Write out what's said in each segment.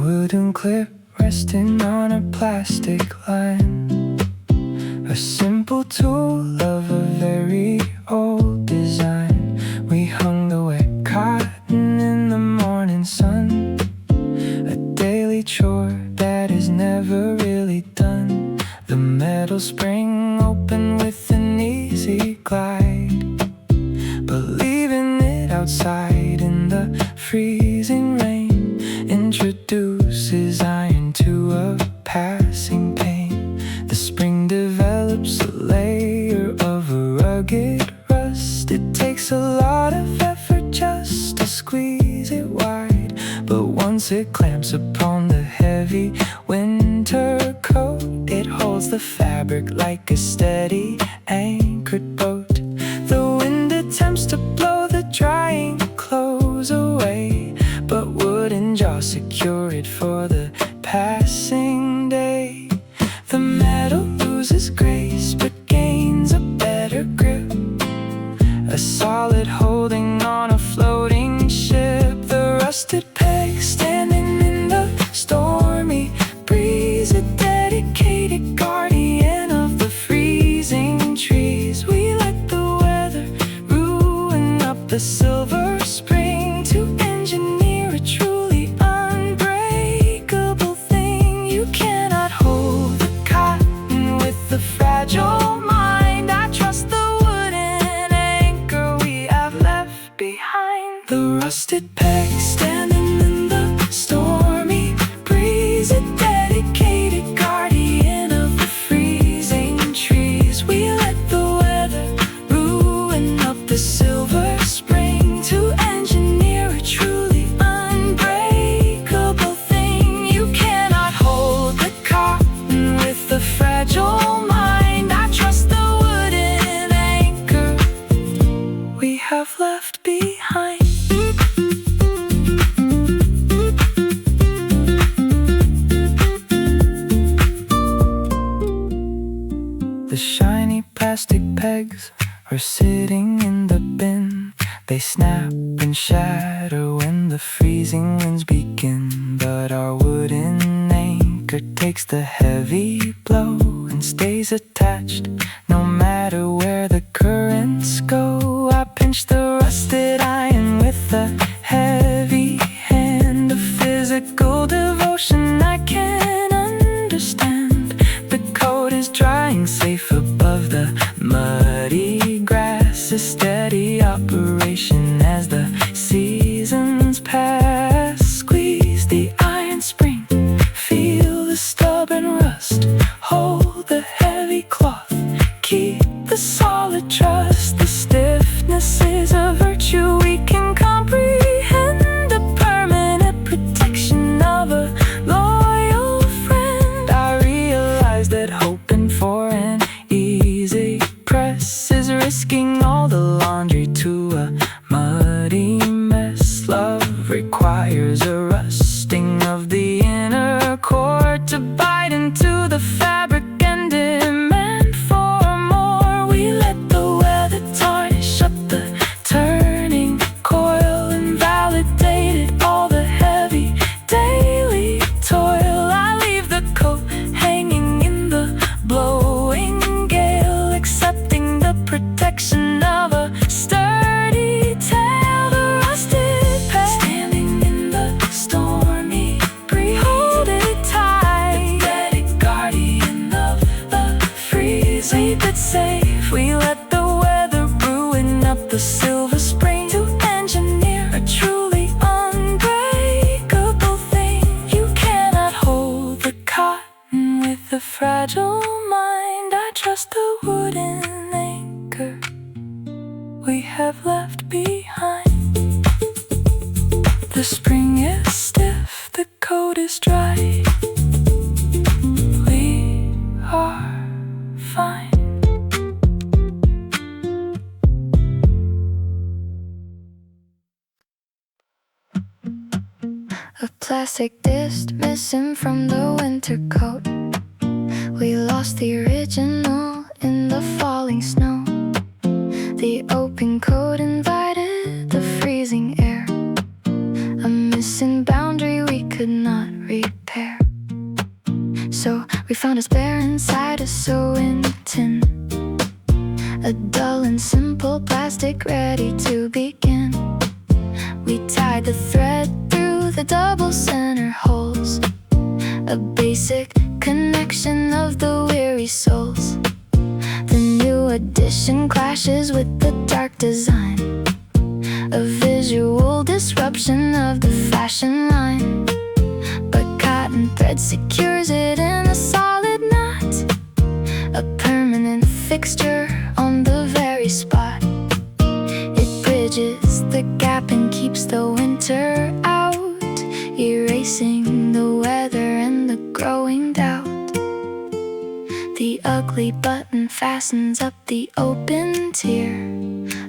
wooden clip resting on a plastic line, a simple tool of a very old design. We hung the wet cotton in the morning sun, a daily chore that is never really done. The metal spring open with an easy glide, but leaving it outside in the freezing rain introduces iron to a passing pain. The spring develops a layer of a rugged rust. It takes a lot of effort just to squeeze it wide, but once it clamps upon the heavy winter coat, it holds the fabric like a steady anchored boat. The wind attempts to blow the drying clothes away, but wooden jaws secure it for the passing day. The metal loses grace but gains a better grip, a solid holding on a floating ship. The rusted peg standing in the stormy breeze, a dedicated guardian of the freezing trees. We let the weather ruin up the silver spring to engineer a truly unbreakable thing. You cannot hold the cotton with the fragile mind. I trust the wooden anchor we have left behind. The rusted peg standing in the stormy breeze, a dedicated guardian of the freezing trees. We let the weather ruin up the silver spring to engineer a truly unbreakable thing. You cannot hold the cotton with the fragile mind. I trust the wooden anchor we have left behind. The shiny plastic pegs are sitting in the bin. They snap and shatter when the freezing winds begin, but our wooden anchor takes the heavy blow and stays attached no matter where the currents go. I pinch the rusted iron with a heavy hand, a physical devotion I can understand. The coat is drying safe above the muddy grass, a steady operation as the seasons pass. Squeeze the iron spring, feel the stubborn rust, hold the heavy cloth, keep the solid trust. The stiffness is a virtue we can comprehend, a permanent protection of a loyal friend. I realize that hoping for an easy press is risking all the laundry to a muddy mess. Love requires a rusting of the inner core to bite into the fabric and demand for more. We let the weather tarnish up the turning coil, invalidated all the heavy daily toil. I leave the coat hanging in the blowing gale, accepting the protection of a sturdy tail. The rusted peg standing in the stormy breeze, hold it tight, the dedicated guardian of the freeze. Keep it safe, we let the weather ruin up the silver spring to engineer a truly unbreakable thing. You cannot hold the cotton with a fragile mind. I trust the wooden anchor we have left behind. The spring is stiff, the coat is dry. We are fine. A plastic disc missing from the winter coat. We lost the original the falling snow. The open coat invited the freezing air, a missing boundary we could not repair. So we found a spare inside a sewing tin, a dull and simple plastic ready to begin. We tied the thread through the double center holes, a basic connection of the weary souls. The new addition clashes with the dark design, a visual disruption of the fashion line. But cotton thread secures it in a solid knot, a permanent fixture on the very spot. It bridges the gap and keeps the winter out, erasing the weather and the growing doubt. The ugly button fastens up the open tear,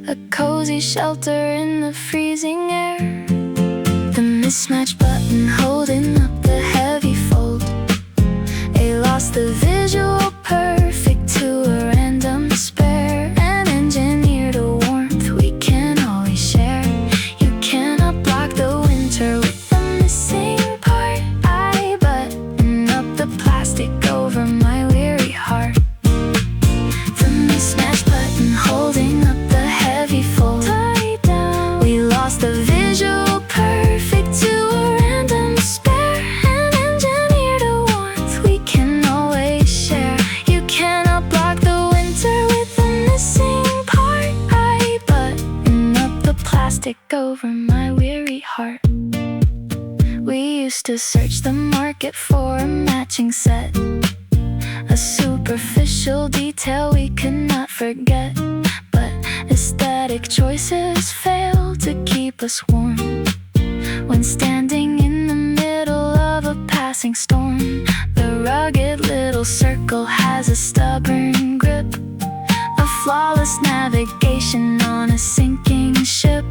a cozy shelter in the freezing air. The mismatched button holding up the heavy fold, it lost the visual perfect to a random spare, and engineered a warmth we can always share. You cannot block the winter with the missing part. I button up the plastic over my weary heart. The mismatched button holding up the heavy fold, tied down. We lost the visual perfect to a random spare, and engineered a warmth we can always share. You cannot block the winter with the missing part. I button up the plastic over my weary heart. We used to search the market for a matching set, a superficial detail we could not forget. But aesthetic choices fail to keep us warm when standing in the middle of a passing storm. The rugged little circle has a stubborn grip, a flawless navigation on a sinking ship.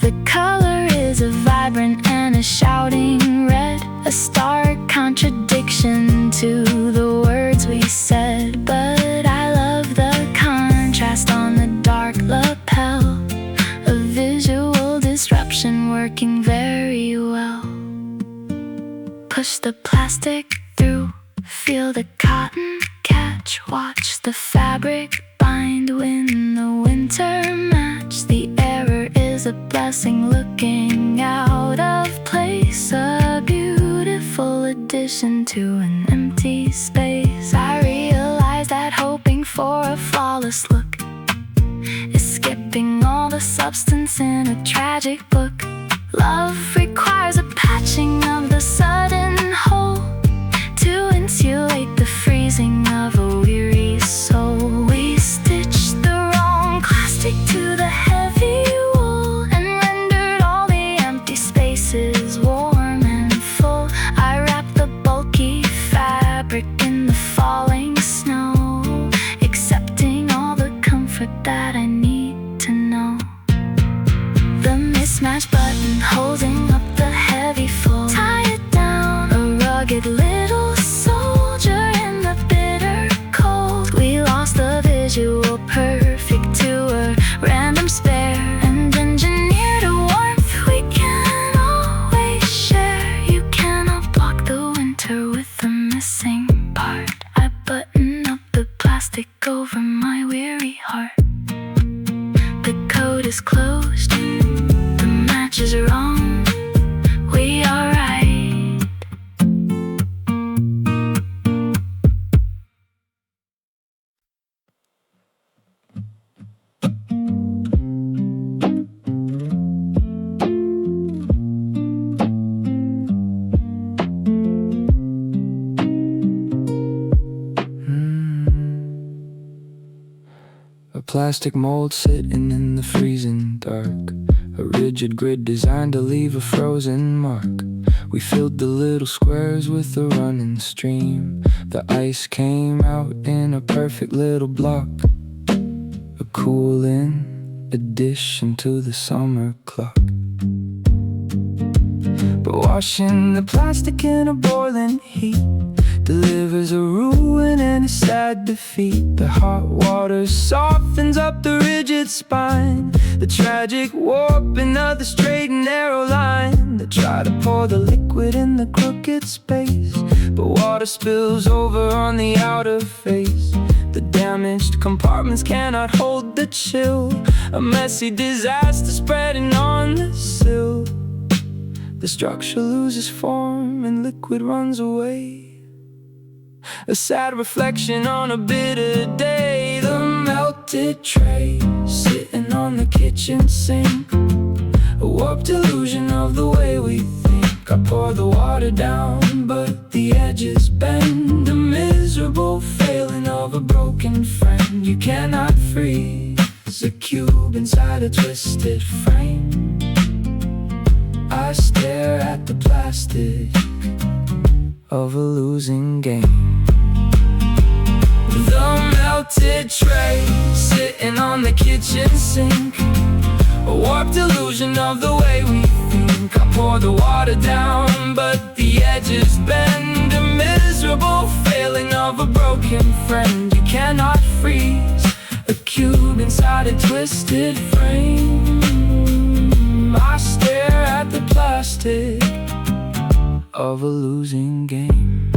The color is a vibrant and a shouting red, a stark contradiction to the words we said. But I love the contrast on the dark lapel, a visual disruption working very well. Push the plastic through, feel the cotton catch, watch the fabric bind when the winter match. The error is a blessing looking out of place, a beautiful addition to an empty space. I realize that hoping for a flawless look is skipping all the substance in a tragic book. Love requires a patching of the sudden hole to insulate the freezing of a weary soul. We stitched the wrong plastic to the heavy wool and rendered all the empty spaces warm and full. I wrapped the bulky fabric in the falling snow, accepting all the comfort that I need to know. The mismatched button holding up the heavy fold, tie it down, a rugged little soldier in the bitter cold. We lost the visual perfect to a random spare, and engineered a warmth we can always share. You cannot block the winter with the missing part. I button up the plastic over my weary heart. The code is closed, the match is wrong, we are right. A plastic mold sitting in the freezing dark, a rigid grid designed to leave a frozen mark. We filled the little squares with a running stream. The ice came out in a perfect little block, a cooling addition to the summer clock. But washing the plastic in a boiling heat delivers a ruin and a sad defeat. The hot water softens up the rigid spine, the tragic warping of the straight and narrow line. They try to pour the liquid in the crooked space, but water spills over on the outer face. The damaged compartments cannot hold the chill, a messy disaster spreading on the sill. The structure loses form and liquid runs away, a sad reflection on a bitter day. The melted tray sitting on the kitchen sink, a warped illusion of the way we think. I pour the water down, but the edges bend, a miserable failing of a broken friend. You cannot freeze a cube inside a twisted frame. I stare at the plastic of a losing game. The melted tray sitting on the kitchen sink, a warped illusion of the way we think. I pour the water down, but the edges bend, a miserable failing of a broken friend. You cannot freeze a cube inside a twisted frame. I stare at the plastic of a losing game.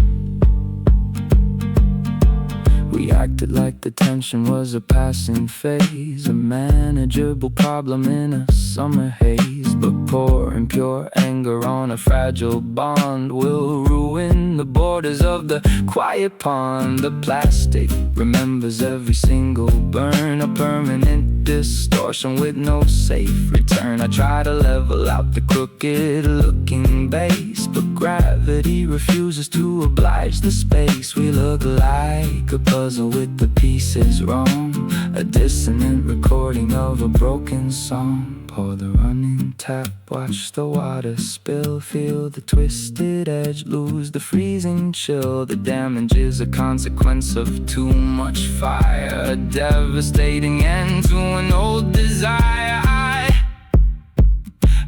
We acted like the tension was a passing phase, a manageable problem in a summer haze. But pouring pure anger on a fragile bond will ruin the borders of the quiet pond. The plastic remembers every single burn, a permanent distortion with no safe return. I try to level out the crooked looking base, but gravity refuses to oblige the space. We look like a puzzle with the pieces wrong, a dissonant recording of a broken song. Pour the running tap, watch the water spill, feel the twisted edge, lose the freezing chill. The damage is a consequence of too much fire, a devastating end to an old desire.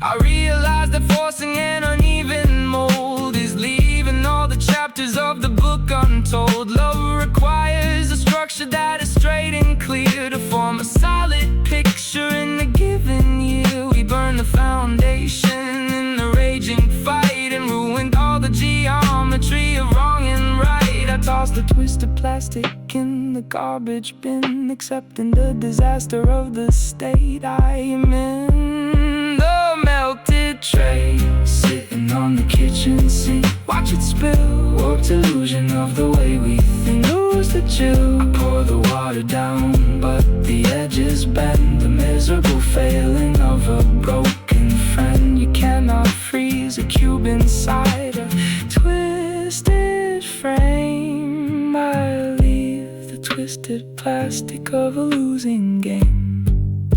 I realize that forcing an uneven mold is leaving all the chapters of the book untold. Love requires a structure that is straight and clear to form a solid picture in a given year. We burned the foundation in the raging fight and ruined all the geometry of wrong and right. I tossed the twisted plastic in the garbage bin, accepting the disaster of the state I am in. The melted tray sitting on the kitchen sink, watch it spill, warped illusion of the way we think. Lose the chill, I pour the water down, but the edges bend, the miserable failing of a broken friend. You cannot freeze a cube inside a twisted frame. I leave the twisted plastic of a losing game.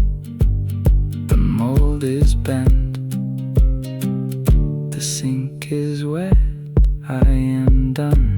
The mold is bent, the sink is wet, I am done.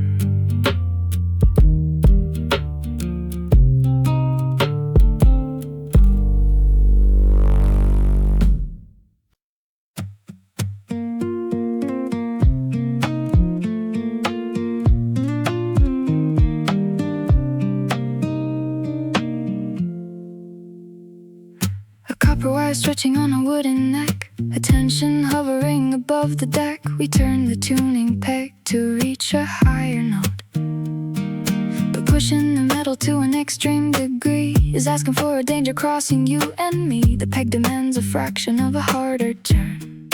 Copper wire stretching on a wooden neck, attention hovering above the deck. We turn the tuning peg to reach a higher note, but pushing the metal to an extreme degree is asking for a danger crossing you and me. The peg demands a fraction of a harder turn,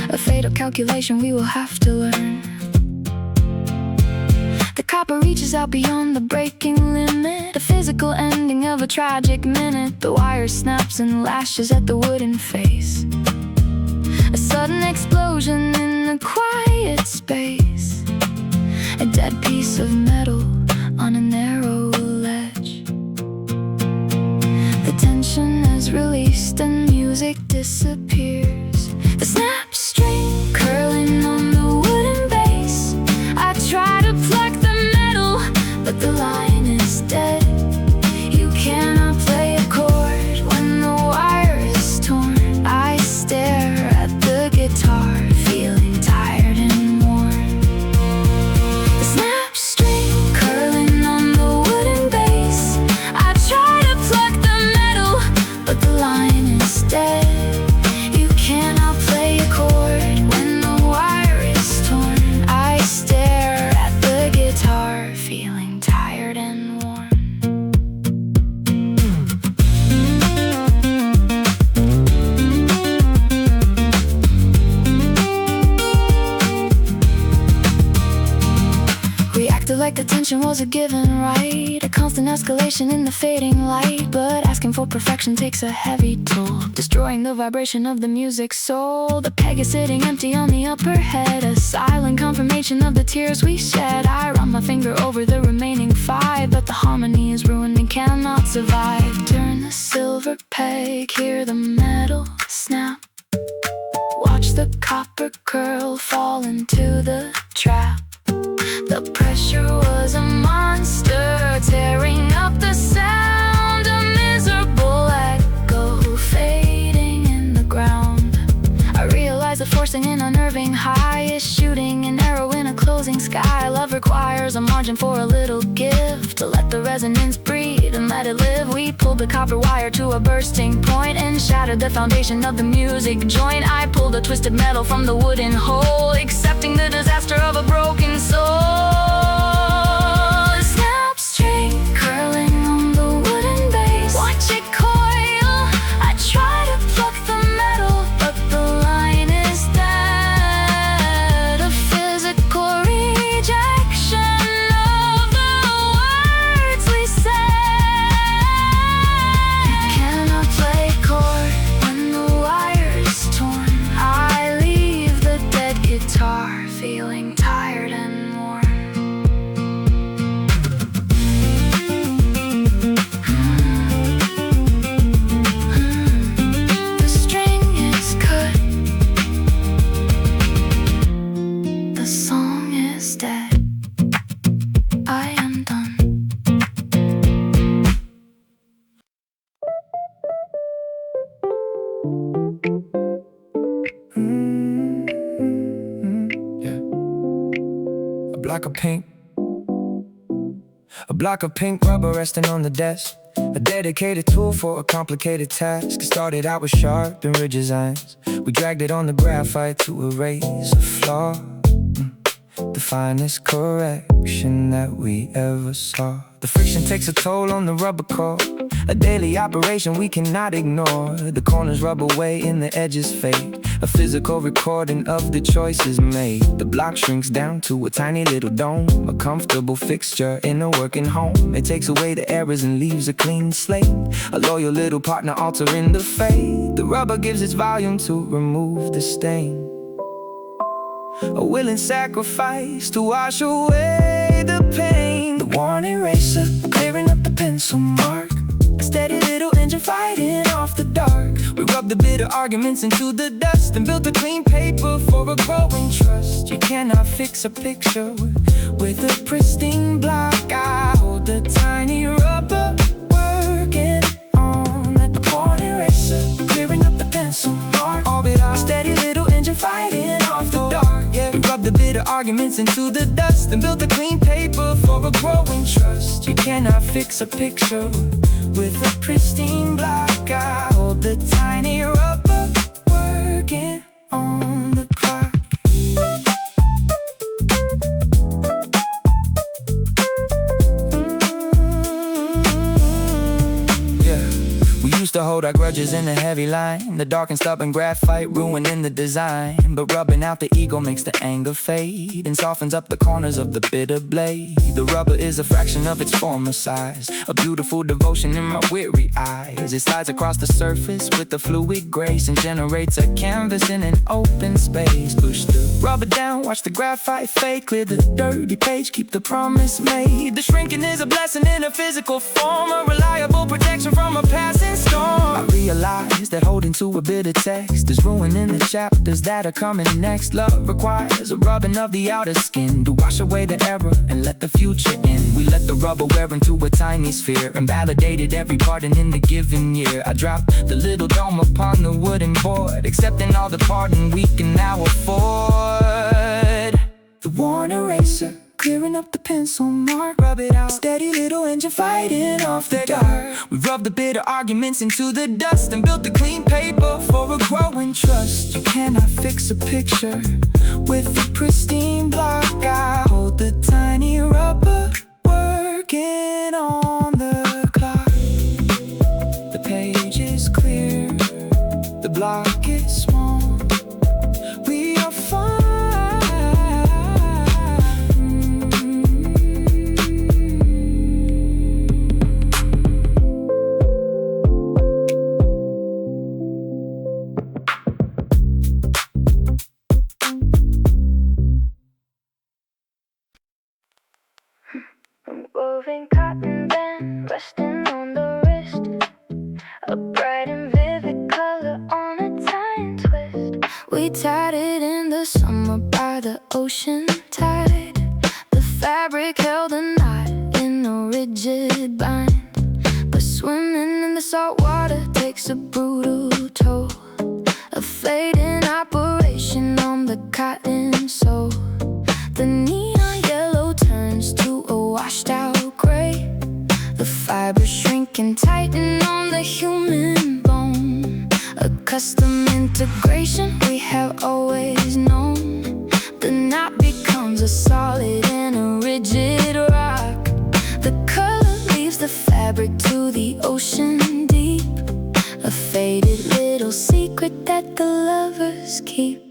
a fatal calculation we will have to learn. The copper reaches out beyond the breaking limit, the physical ending of a tragic minute. The wire snaps and lashes at the wooden face, a sudden explosion in a quiet space, a dead piece of metal on a narrow ledge. The tension is released and music disappears, the snap string curling on the wooden base. I try to pluck but the line is dead. You cannot play a chord when the wire is torn. I stare at the guitar, feeling tired and worn. attention was a given right, a constant escalation in the fading light. But asking for perfection takes a heavy toll, destroying the vibration of the music's soul. The peg is sitting empty on the upper head, a silent confirmation of the tears we shed. I run my finger over the remaining five, but the harmony is ruined and cannot survive. Turn the silver peg, hear the metal snap, watch the copper curl fall into the trap. The pressure was a monster, tearing up the sound, a miserable echo fading in the ground. I realized the forcing an unnerving high is shooting an arrow in a closing sky. Love requires a margin for a little gift, to let the resonance breathe and let it live. We pulled the copper wire to a bursting point and shattered the foundation of the music joint. I pulled a twisted metal from the wooden hole, accepting the disaster of a broken soul. A snap string curling on the wooden base, watch it coil. I try to pluck the metal, but the line is dead. A physical rejection of the words we said. You cannot play chord when the wire is torn. I leave the dead guitar feeling tired and worn. The string is cut, the song is dead. I am done. Yeah. A block of pink rubber resting on the desk, a dedicated tool for a complicated task. It started out with sharp and ridge designs. We dragged it on the graphite to erase a flaw, the finest correction that we ever saw. The friction takes a toll on the rubber core, a daily operation we cannot ignore. The corners rub away and the edges fade, a physical recording of the choices made. The block shrinks down to a tiny little dome, a comfortable fixture in a working home. It takes away the errors and leaves a clean slate, a loyal little partner altering the fate. The rubber gives its volume to remove the stain, a willing sacrifice to wash away the pain. The worn eraser clearing up the pencil mark, a steady little engine fighting off the dark. We rubbed the bitter arguments into the dust and built a clean paper for a growing trust. You cannot fix a picture with a pristine block. I hold the tiny rubber working on at the worn eraser, clearing up the pencil mark. Orbit our steady little engine fighting off the dark. Yeah, we rubbed the bitter arguments into the dust and built a clean paper for a growing trust. You cannot fix a picture with a pristine block. I hold the tiny rubber working on the clock. To hold our grudges in a heavy line, the dark and stubborn graphite ruining the design. But rubbing out the ego makes the anger fade and softens up the corners of the bitter blade. The rubber is a fraction of its former size, a beautiful devotion in my weary eyes. It slides across the surface with a fluid grace and generates a canvas in an open space. Push the rubber down, watch the graphite fade, clear the dirty page, keep the promise made. The shrinking is a blessing in a physical form, a reliable protection from a passing storm. I realize that holding to a bitter text is ruining the chapters that are coming next. Love requires a rubbing of the outer skin to wash away the error and let the future in. We let the rubber wear into a tiny sphere and validated every pardon in the given year. I dropped the little dome upon the wooden board, accepting all the pardon we can now afford. The worn eraser clearing up the pencil mark, rub it out, steady little engine fighting off the dark. We rubbed the bitter arguments into the dust and built a clean paper for a growing trust. You cannot fix a picture with a pristine block. I hold the tiny rubber working on the clock. The page is clear, the block is small. We are fine. woven cotton band resting on the wrist, a bright and vivid color on a tie and twist. We tied it in the summer by the ocean tide. The fabric held a knot in a rigid bind, but swimming in the salt water takes a brutal toll. A fading operation on the cotton sole. The neon yellow turns to a washed out gray. The fibers shrink and tighten on the human bone. A custom integration we have always known. The knot becomes a solid and a rigid rock. The color leaves the fabric to the ocean deep. A faded little secret that the lovers keep.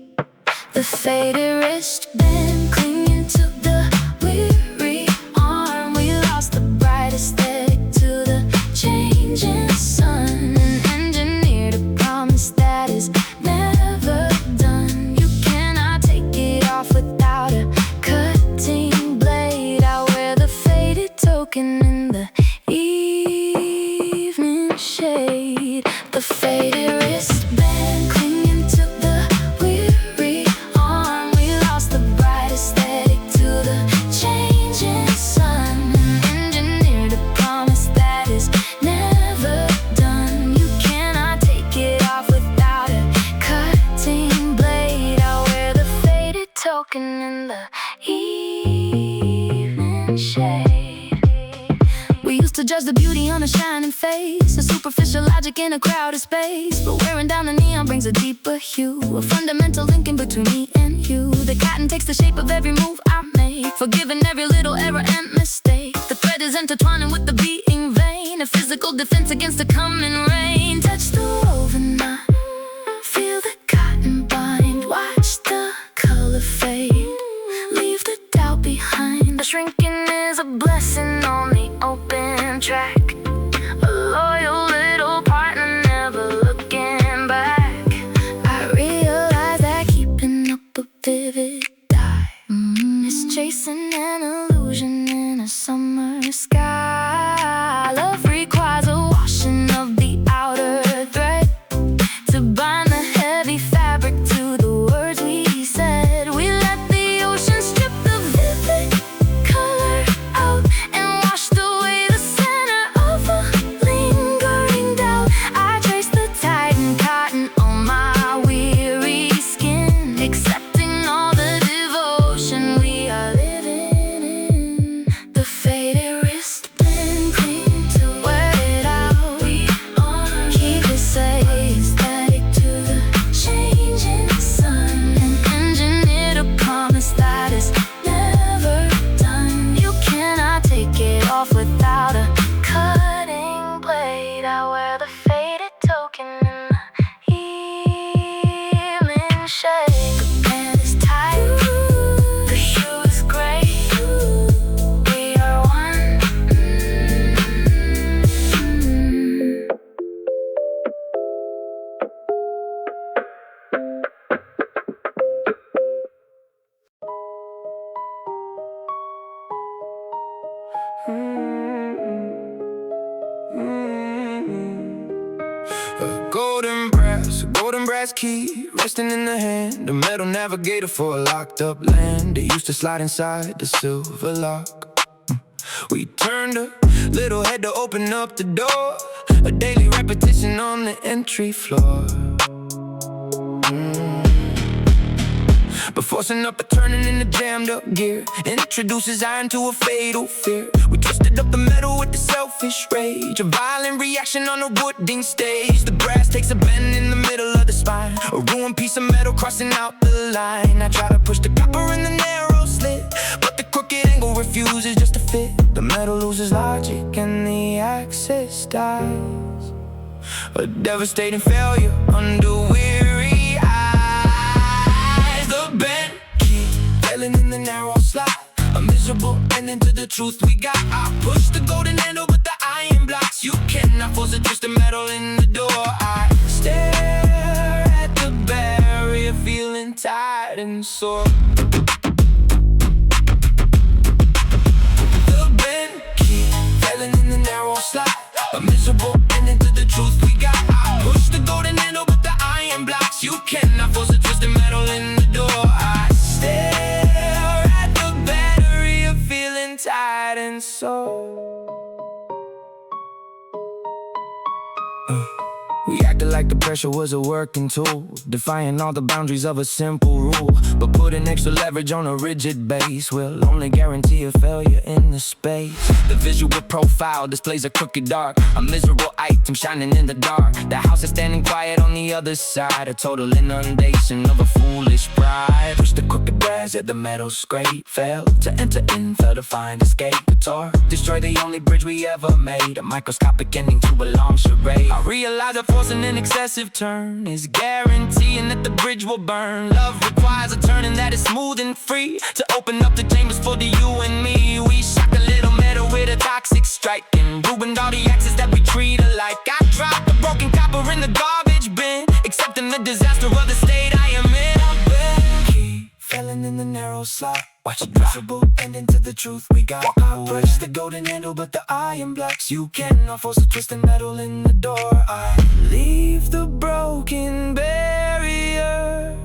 The faded wristband clinging to the weary arm. We lost the bright aesthetic to the changing sun, and engineered a promise that is never done. You cannot take it off without a cutting blade. I wear the faded token in the evening shade. The faded wristband clinging to the weary arm. We lost the bright aesthetic to the changing sun, and engineered a promise that is never done. You cannot take it off without a cutting blade. I wear the faded token in the evening shade. We used to judge the beauty on a shining face, a superficial logic in a crowded space. But wearing down the neon brings a deeper hue, a fundamental link in between me and you. The cotton takes the shape of every move I make, forgiving every little error and mistake. The thread is intertwining with the beating vein, a physical defense against the coming rain. Touch the woven knot, feel the cotton bind, watch the color fade, leave the doubt behind. The shrinking is a blessing on the open track, a loyal little partner never looking back. I realize that keeping up a vivid dye is chasing an illusion in a summer sky. Love requires a washing of the outer thread to bind the heavy fabric to the words we said. We let the ocean strip the vivid color out and wash away the center of a lingering doubt. I trace the tightened cotton on my weary skin, accepting all the devotion we are living in. The faded wristband cling to wear it out. We are keep it safe, aesthetic to the changing sun, and engineered a promise that is never done. You cannot take it off without a cutting blade. I wear the faded token in the evening shade. The band is tight, the hue is gray. We are one. A golden brass key resting in the hand, a metal navigator for a locked up land. It used to slide inside the silver lock. We turned a little head to open up the door, a daily repetition on the entry floor. But forcing up a turning in the jammed up gear introduces iron to a fatal fear. We twisted up the metal with the selfish rage, a violent reaction on a wooden stage. The brass takes a bend in the middle of the spine, a ruined piece of metal crossing out the line. I try to push the copper in the narrow slit, but the crooked angle refuses just to fit. The metal loses logic and the axis dies, a devastating failure under weary eyes. The bent key failing in the narrow slot, a miserable ending to the truth we got. I push the golden handle but the iron blocks. You cannot force a twisted metal in the door. I stare at the barrier, feeling tired and sore. The bent key We acted like the pressure was a working tool, defying all the boundaries of a simple rule. But putting extra leverage on a rigid base will only guarantee a failure in the space. The visual profile displays a crooked dark, a miserable item shining in the dark. The house is standing quiet on the other side, a total inundation of a foolish pride. Push the crooked brass at the metal scrape, failed to enter in, failed to find escape. Guitar, destroy the only bridge we ever made, a microscopic ending to a long charade. I realize that forcing an excessive turn is guaranteeing that the bridge will burn. Love requires a turning that is smooth and free to open up the chambers for the you and me. We shock a little metal with a toxic strike and ruined all the axes that we treat alike. I dropped the broken copper in the garbage bin, accepting the disaster of the state I am in. Key falling in the narrow slot, watch it visible and into the truth we got. I press the golden handle but the iron blocks. You cannot force the twisted metal in the door. I leave the broken barrier,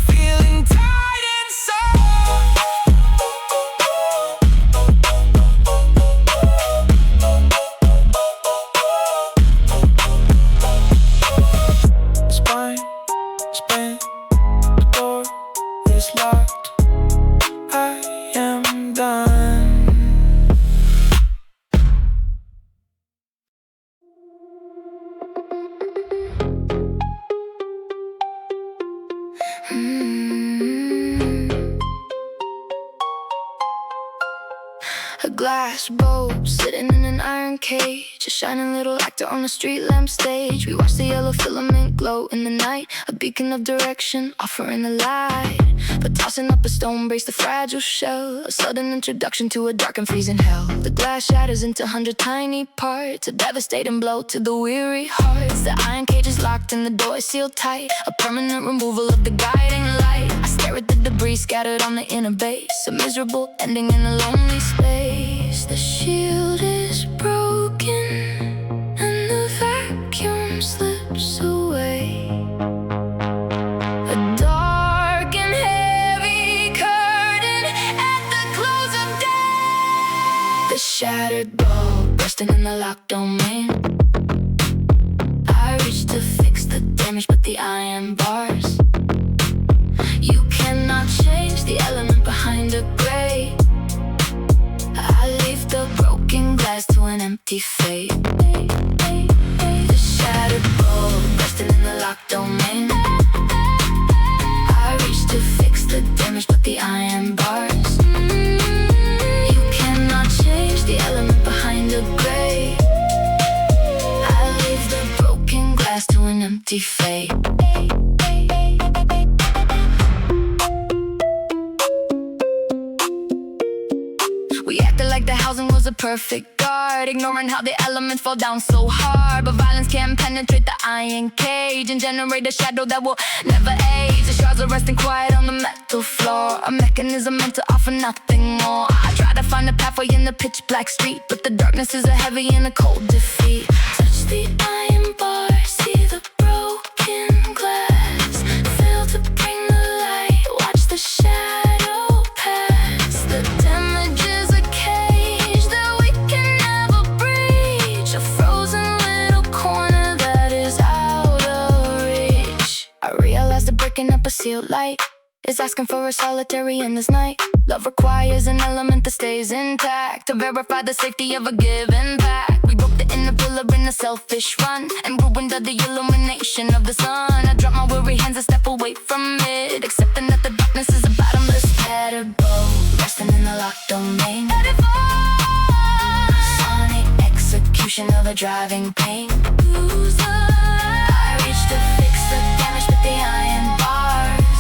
feeling tight and sore. Spine, spin, the door is locked. I am done. A glass bulb sitting in an iron cage, a shining little actor on a street lamp stage. We watch the yellow filament glow in the night, a beacon of direction offering a light. But tossing up a stone breaks the fragile shell, a sudden introduction to a dark and freezing hell. The glass shatters into 100 tiny parts, a devastating blow to the weary hearts. The iron cage is locked and the door is sealed tight, a permanent removal of the guiding light. I stare at the debris scattered on the inner base, a miserable ending in a lonely space. The shield is broken and the vacuum slips away. A dark and heavy curtain at the close of day. The shattered bulb bursting in the locked domain. I reach to fix the damage but the iron bars. You cannot change the element behind a grate. I leave the broken glass to an empty fate. The shattered bulb bursting in the locked domain. I reach to fix the damage but the iron bars. You cannot change the element behind the grate. I leave the broken glass to an empty fate. We acted like the housing was a perfect guard, ignoring how the elements fall down so hard. But violence can't penetrate the iron cage and generate a shadow that will never age. The shards are resting quiet on the metal floor, a mechanism meant to offer nothing more. I try to find a pathway in the pitch black street, but the darkness is a heavy and a cold defeat. Touch the iron bar, see the broken glass, fail to bring the light, watch the shadow pass. The damage is a cage that we can never breach, a frozen little corner that is out of reach. I realize that breaking up a sealed light is asking for a solitary endless night. Love requires an element that stays intact to verify the safety of a given pact. We broke the inner pillar in a selfish run and ruined the illumination of the sun. I drop my weary hands and step away from it, accepting that the darkness is a bottomless shattered bulb resting in the locked domain. Sonic execution of a driving pain. I reach to fix the damage with the iron bars.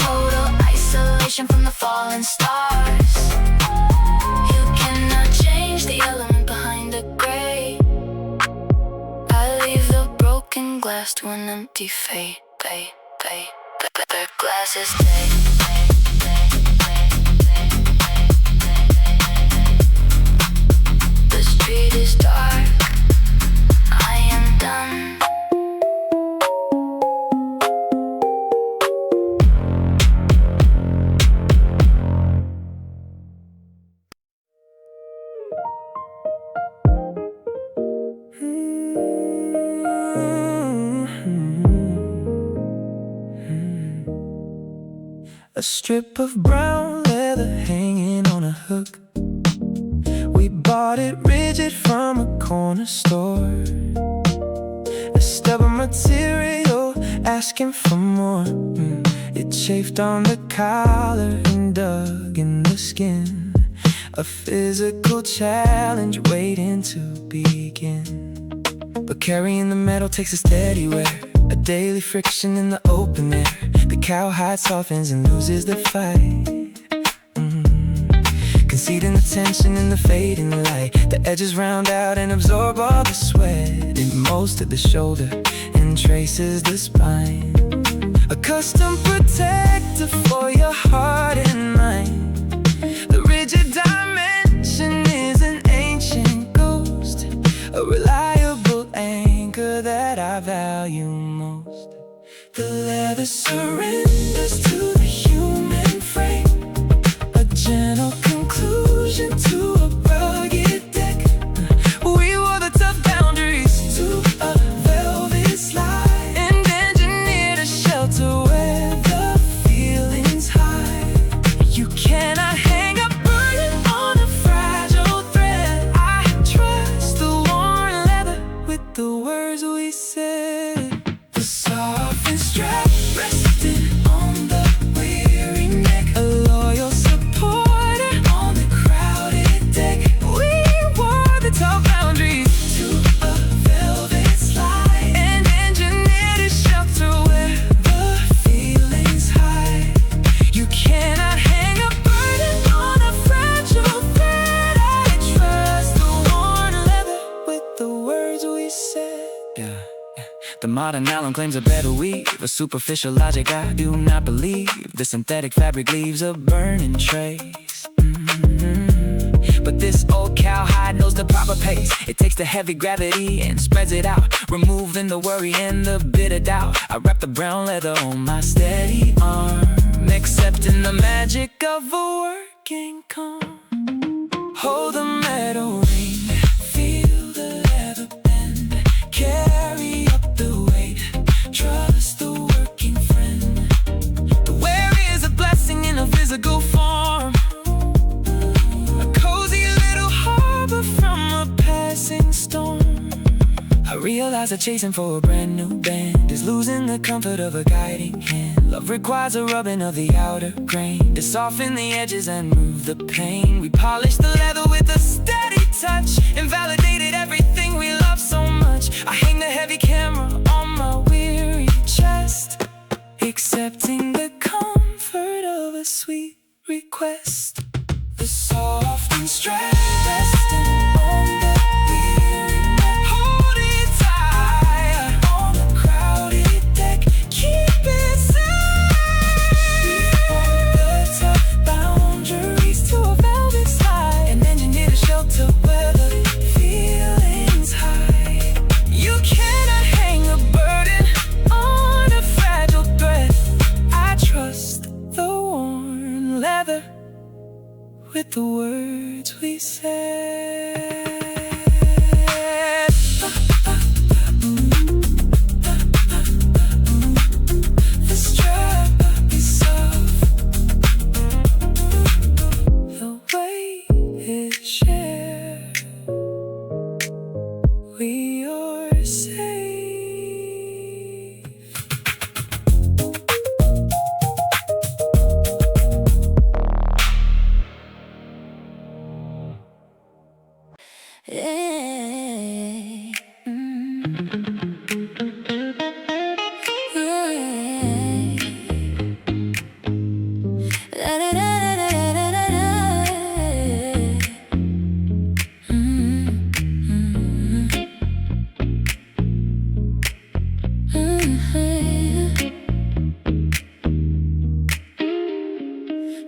Total isolation from the fallen stars. You cannot change the element behind the grate. I leave the broken glass to an empty fate. The glass is dead. The street is dark. I am done. a strip of brown leather hanging on a hook. We bought it rigid from a corner store, a stubborn material asking for more. It chafed on the collar and dug in the skin, a physical challenge waiting to begin. But carrying the metal takes a steady wear, a daily friction in the open air. The cowhide softens and loses the fight, conceding the tension in the fading light. The edges round out and absorb all the sweat. It molds at the shoulder and traces the spine, a custom protector for your heart and mind. The rigid dimension is an ancient ghost, a reliable anchor that I value most. The leather surrenders to the human frame, a gentle conclusion to a rugged deck. We wore the tough boundaries to a velvet slide, and engineered a shelter where the feeling's high. You cannot hang a burden on a fragile thread. I trust the worn leather with the words we said. The softened strap resting on the weary neck, a loyal supporter on the crowded deck. We wore the top boundaries to a velvet slide, and engineered a shelter where the feeling's high. You cannot hang a burden on a fragile thread. I trust the worn leather with the words we said. Yeah. The modern alum claims a better weave, a superficial logic I do not believe. The synthetic fabric leaves a burning trace. But this old cowhide knows the proper pace. It takes the heavy gravity and spreads it out, removing the worry and the bitter doubt. I wrap the brown leather on my steady arm, accepting the magic of a working calm. Hold the metal ring, feel the leather bend, carry up the weight, trust the working friend. The wear is a blessing in a physical form, a cozy little harbor from a passing storm. I realize that chasing for a brand new band is losing the comfort of a guiding hand. Love requires a rubbing of the outer grain to soften the edges and move the pain. We polished the leather with a steady touch and validated everything we love so much. I hang the heavy camera on my weary chest, accepting the comfort of a sweet request. The soft and strap resting on the weary neck, hold it tight on the crowded deck. Keep it safe. Before the tough boundaries to a velvet slide, and engineered a shelter where the feeling's high. You cannot hang a burden on a fragile thread. I trust the worn leather with the words we said. The strap is soft, the weight is shared. We are safe. Hey, hey. Da, da, da, da, da, da, da.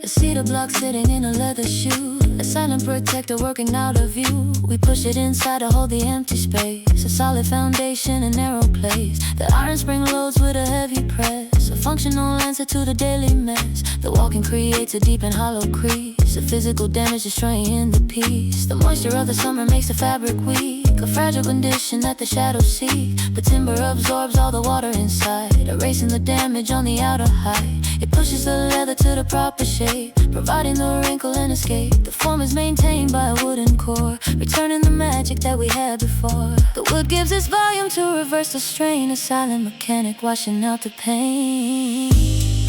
A cedar block sitting in a leather shoe, a silent protector working out of view. We push it inside to hold the empty space, a solid foundation, a narrow place. The iron spring loads with a heavy press, a functional answer to the daily mess. The walking creates a deep and hollow crease, the physical damage destroying the peace. The moisture of the summer makes the fabric weave, A fragile condition that the shadows see. The timber absorbs all the water inside, erasing the damage on the outer hide. It pushes the leather to the proper shape, providing the wrinkle and escape. The form is maintained by a wooden core, returning the magic that we had before. The wood gives its volume to reverse the strain, a silent mechanic washing out the pain.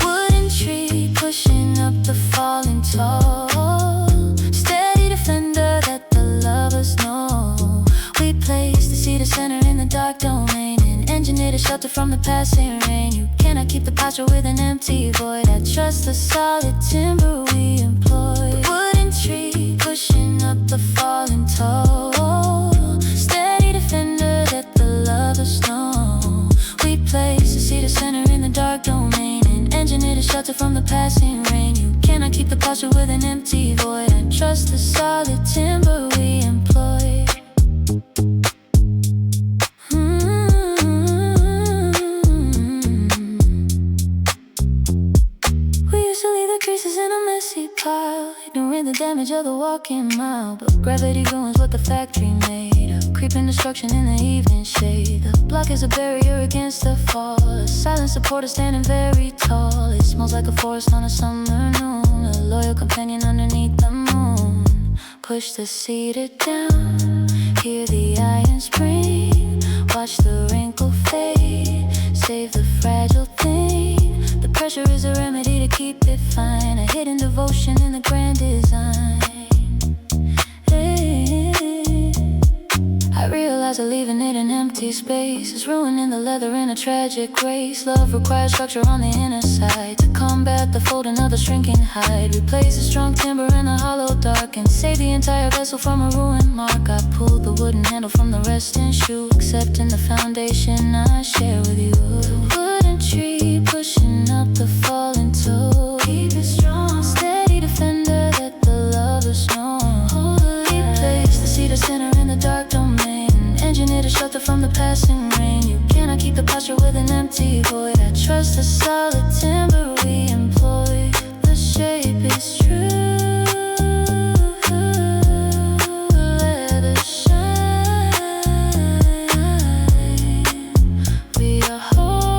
Wooden tree pushing up the falling tall, steady defender that the lovers know. We place the cedar center in the dark domain, and engineered a shelter from the passing rain. You cannot keep the posture with an empty void. I trust the solid timber we employ. The wooden tree pushing up the falling tall, steady defender that the lovers know. We place the cedar center in the dark domain, and engineered a shelter from the passing rain. You cannot keep the posture with an empty void. I trust the solid timber we employ. Creases in a messy pile, ignoring the damage of the walking mile. But gravity ruins what the factory made. A creeping destruction in the evening shade. The block is a barrier against the fall, a silent supporter standing very tall. It smells like a forest on a summer noon, a loyal companion underneath the moon. Push the cedar down, hear the iron spring, watch the wrinkle fade, save the fragile thing. The pressure is a remedy to keep it fine, a hidden devotion in the grand design. I realize that leaving it in empty space is ruining the leather in a tragic race. Love requires structure on the inner side to combat the folding of the shrinking hide. Replace the strong timber in the hollow dark and save the entire vessel from a ruined mark. I pulled the wooden handle from the resting shoe, accepting the foundation I share with you. The wooden tree pushing up the falling toe, keep it strong, steady defender that the lovers know. Replace the cedar center in the dark domain, engineered a shelter from the passing rain. You cannot keep the posture with an empty void. I trust the solid timber we employ. The shape is true, let it shine. We are whole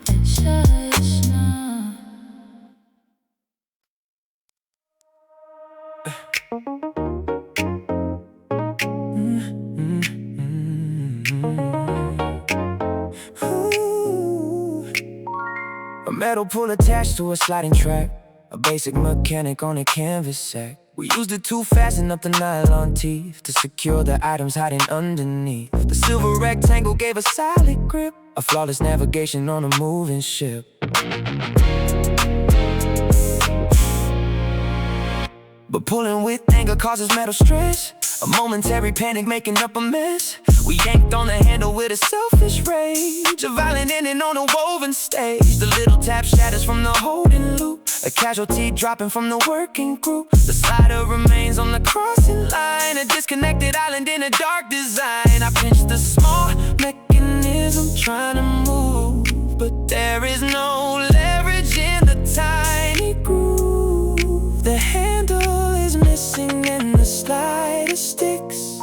and just now. A metal pull attached to a sliding track, a basic mechanic on a canvas sack. We used it to fasten up the nylon teeth to secure the items hiding underneath. The silver rectangle gave a solid grip, a flawless navigation on a moving ship. But pulling with anger causes metal stress, a momentary panic making up a mess. We yanked on the handle with a selfish rage, a violent ending on a woven stage. The little tap shatters from the holding loop, a casualty dropping from the working group. The slider remains on the crossing line, a disconnected island in a dark design. I pinched the small mechanism trying to move, but there is no leverage in the tiny groove. The handle is missing and the slider sticks,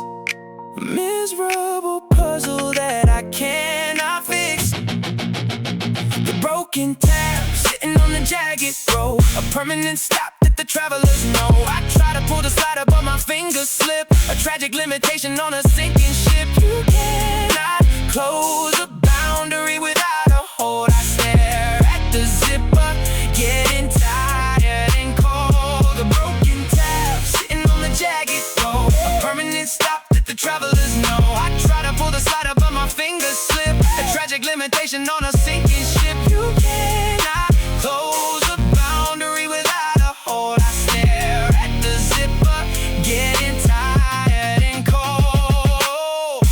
a miserable puzzle that I cannot fix. The broken tab sitting on the jagged row, a permanent stop that the travelers know. I try to pull the slider but my fingers slip, a tragic limitation on a sinking ship. You cannot close a boundary without a hold. I stare at the zipper, getting tired and cold. The broken tab sitting on the jagged row, a permanent stop that the travelers know. I try to pull the slider but my fingers slip, a tragic limitation on a sinking ship. You cannot close a boundary without a hold. I stare at the zipper, getting tired and cold.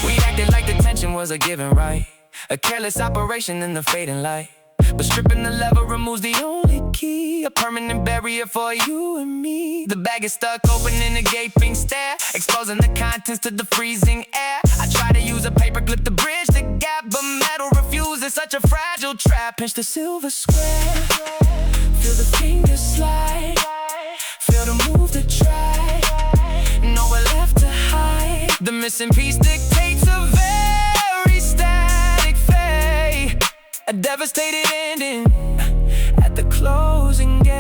We acted like the tension was a given right, a careless operation in the fading light. But stripping the lever removes the only key, a permanent barrier for you and me. The bag is stuck open in a gaping stare, exposing the contents to the freezing air. I try to use a paperclip to bridge the gap, but metal refuses, such a fragile trap. Pinch the silver square, feel the fingers slide, feel the move to try, nowhere left to hide. The missing piece dictates a very static fate, a devastated ending at the closing gate.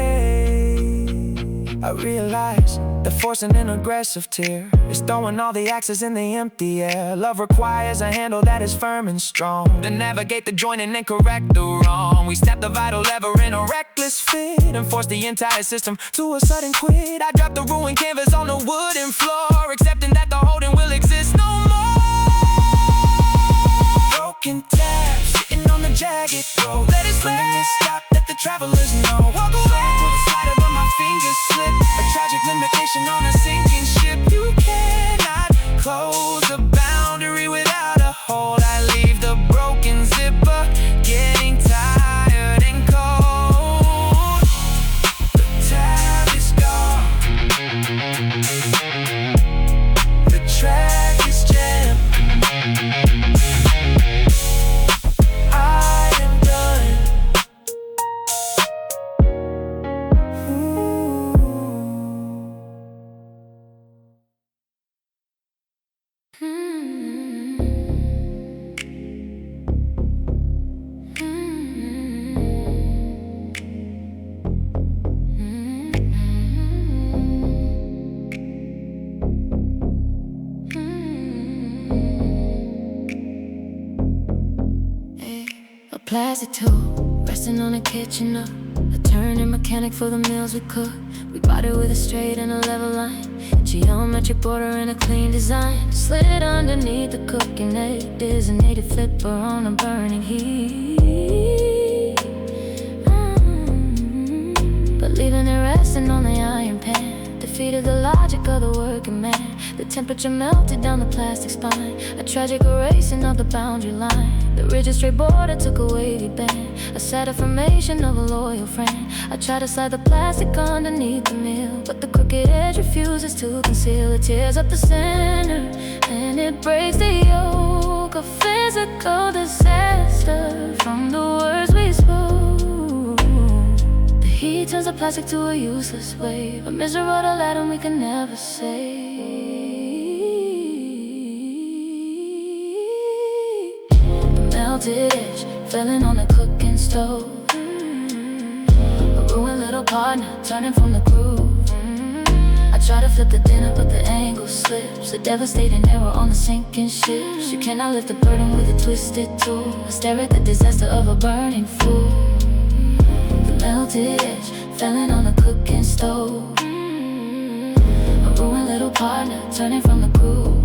I realize that forcing an aggressive tear is throwing all the axes in the empty air. Love requires a handle that is firm and strong to navigate the joining and correct the wrong. We snap the vital lever in a reckless fit and force the entire system to a sudden quit. I drop the ruined canvas on the wooden floor, accepting that the holding will exist no more. Broken tabs sitting on the jagged road, let it slip, stop, let the travelers know. Walk away with a slider, but my fingers slip. A tragic limitation on a sinking ship. You cannot close a boundary without a hold. I leave the broken zipper, getting tired and cold. The tab is gone, the track is jammed. I am done. A plastic tube resting on a kitchen up, a turning mechanic for the meals we cook. We bought it with a straight and a level line, geometric border and a clean design. Slid underneath the cooking egg, designated flipper on a burning heat. But leaving it resting on the iron pan defeated the logic of the working man. The temperature melted down the plastic spine, a tragic erasing of the boundary line. The rigid straight border took a wavy bend, a sad affirmation of a loyal friend. I try to slide the plastic underneath the meal, but the crooked edge refuses to conceal. It tears up the center and it breaks the yoke, a physical disaster from the words we spoke. The heat turns the plastic to a useless wave, a miserable atom we can never save. Melted edge, filling on the cooking stove. A ruined little partner, turning from the groove. I try to flip the dinner, but the angle slips. A devastating error on the sinking ship. She cannot lift the burden with a twisted tool. I stare at the disaster of a burning fool. The melted edge, filling on the cooking stove. A ruined little partner, turning from the groove.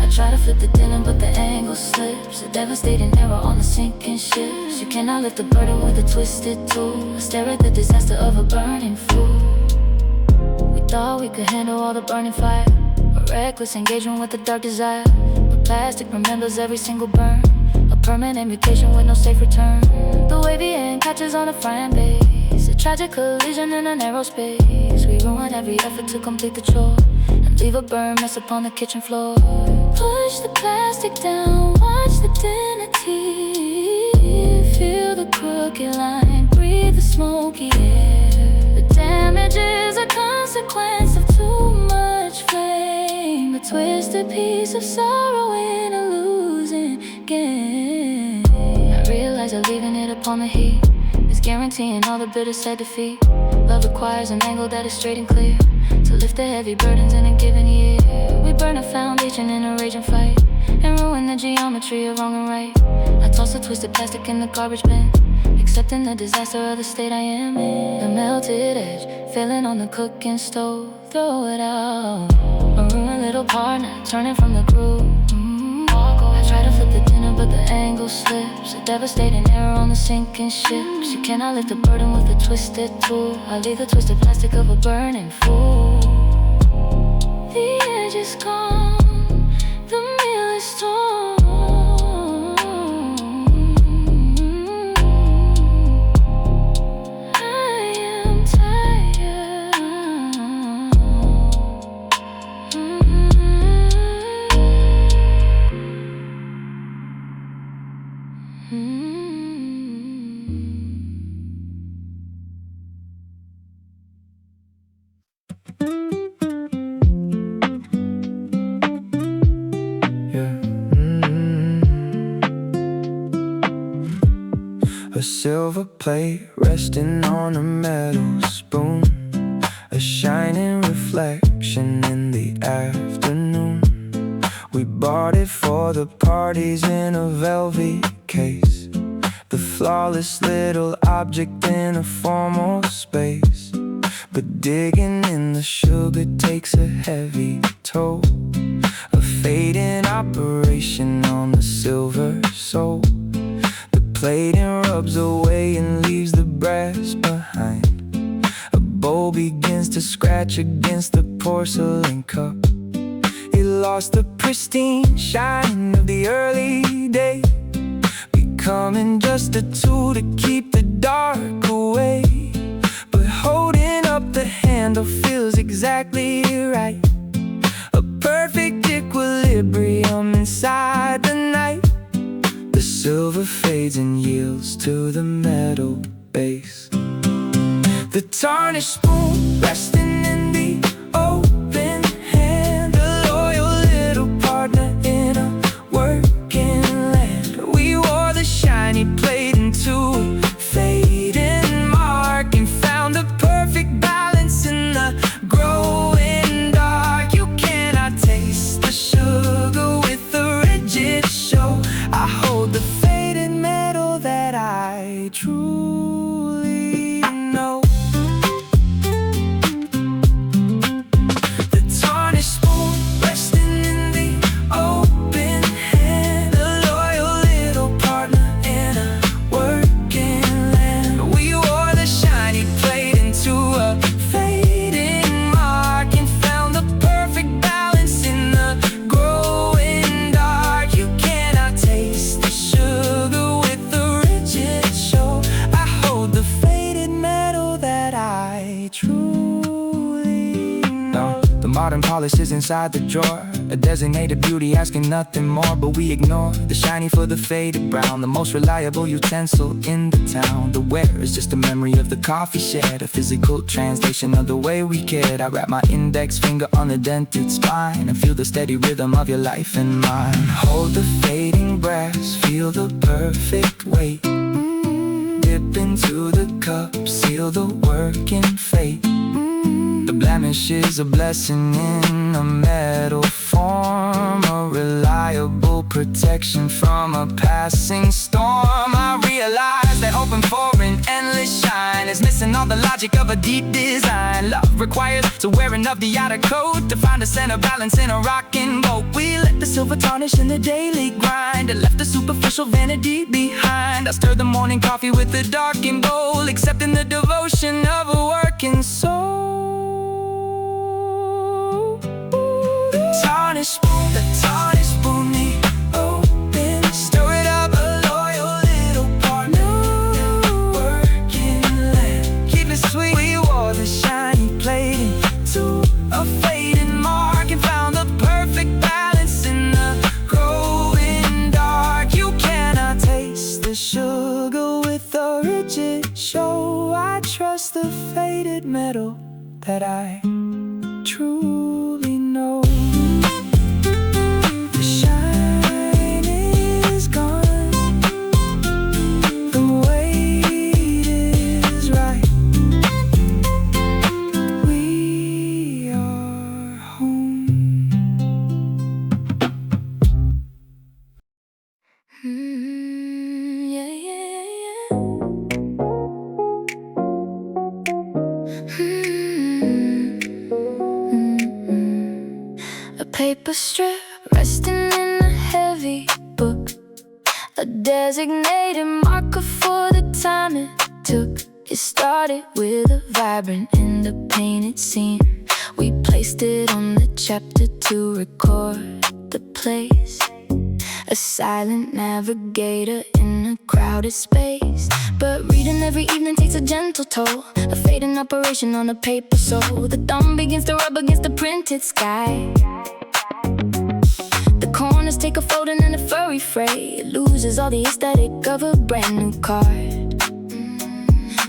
I try to flip the dinner, but the angle slips. A devastating error on the sinking ship. She cannot lift the burden with a twisted tool. I stare at the disaster of a burning fool. We thought we could handle all the burning fire, a reckless engagement with a dark desire. But plastic remembers every single burn, a permanent mutation with no safe return. The wavy end catches on a frying base, a tragic collision in a narrow space. We ruin every effort to complete the chore and leave a burn mess upon the kitchen floor. Push the plastic down, watch the dinner tea. Feel the crooked line, breathe the smoky air. The damage is a consequence of too much flame, a twisted piece of sorrow in a losing game. I realize that leaving it upon the heat is guaranteeing all the bitter sad defeat. Love requires an angle that is straight and clear to lift the heavy burdens in a given year. We burn a foundation in a raging fight and ruin the geometry of wrong and right. I toss the twisted plastic in the garbage bin, accepting the disaster of the state I am in. The melted edge, filling on the cooking stove. Throw it out, a ruined little partner, turning from the groove. I try to flip the dinner, but the angle slips. A devastating error on the sinking ship. She cannot lift the burden with a twisted tool. I leave the twisted plastic of a burning fool. The edge is gone, the meal is torn. I am tired. silver plate resting on a metal spoon, a shining reflection in the afternoon. We bought it for the parties in a velvet case, the flawless little object in a formal space. But digging in the sugar takes a heavy toll, a fading operation on the silver soul. The plating rubs away and leaves the brass behind. A bowl begins to scratch against the porcelain cup. It lost the pristine shine of the early day, becoming just a tool to keep the dark away. But holding up the handle feels exactly right, a perfect equilibrium inside the night. The silver fades and yields to the metal base. The tarnished spoon resting in the open hand, a loyal little partner in a working land. We wore the shiny plate into a fading mark and found the perfect balance in the growing dark. You cannot taste the sugar with the rigid show. I hold the faded metal that I truly know. The tarnished spoon resting in the open hand, a loyal little partner in a working land. We wore the shiny plate into a fading mark and found the perfect balance in the growing dark. You cannot taste the sugar with the rigid show. I hold the faded metal that I truly know. The modern polish is inside the drawer, a designated beauty asking nothing more, but we ignore the shiny for the faded brown, the most reliable utensil in the town. The wear is just a memory of the coffee shed, a physical translation of the way we cared. I wrap my index finger on the dented spine and feel the steady rhythm of your life and mine. Hold the fading brass, feel the perfect weight, dip into the cup, seal the working fate. The blemish is a blessing in a metal form, a reliable protection from a passing storm. I realize that hoping for an endless shine is missing all the logic of a deep design. Love requires the wearing of the outer coat to find a center balance in a rocking boat. We let the silver tarnish in the daily grind and left the superficial vanity behind. I stir the morning coffee with the darkened bowl, accepting the devotion of a working soul. The tarnished spoon, the open, stir it up, a loyal little partner in the working land. Keep it sweet, we wore the shiny plate into a fading mark and found the perfect balance in the growing dark. You cannot taste the sugar with the rigid show. I trust the faded metal that I truly know. Paper strip resting in a heavy book, a designated marker for the time it took. It started with a vibrant and a painted scene. We placed it on the chapter to record the place, a silent navigator in a crowded space. But reading every evening takes a gentle toll, a fading operation on a paper soul. The thumb begins to rub against the printed sky. The corners take a folding and a furry fray. It loses all the aesthetic of a brand new card,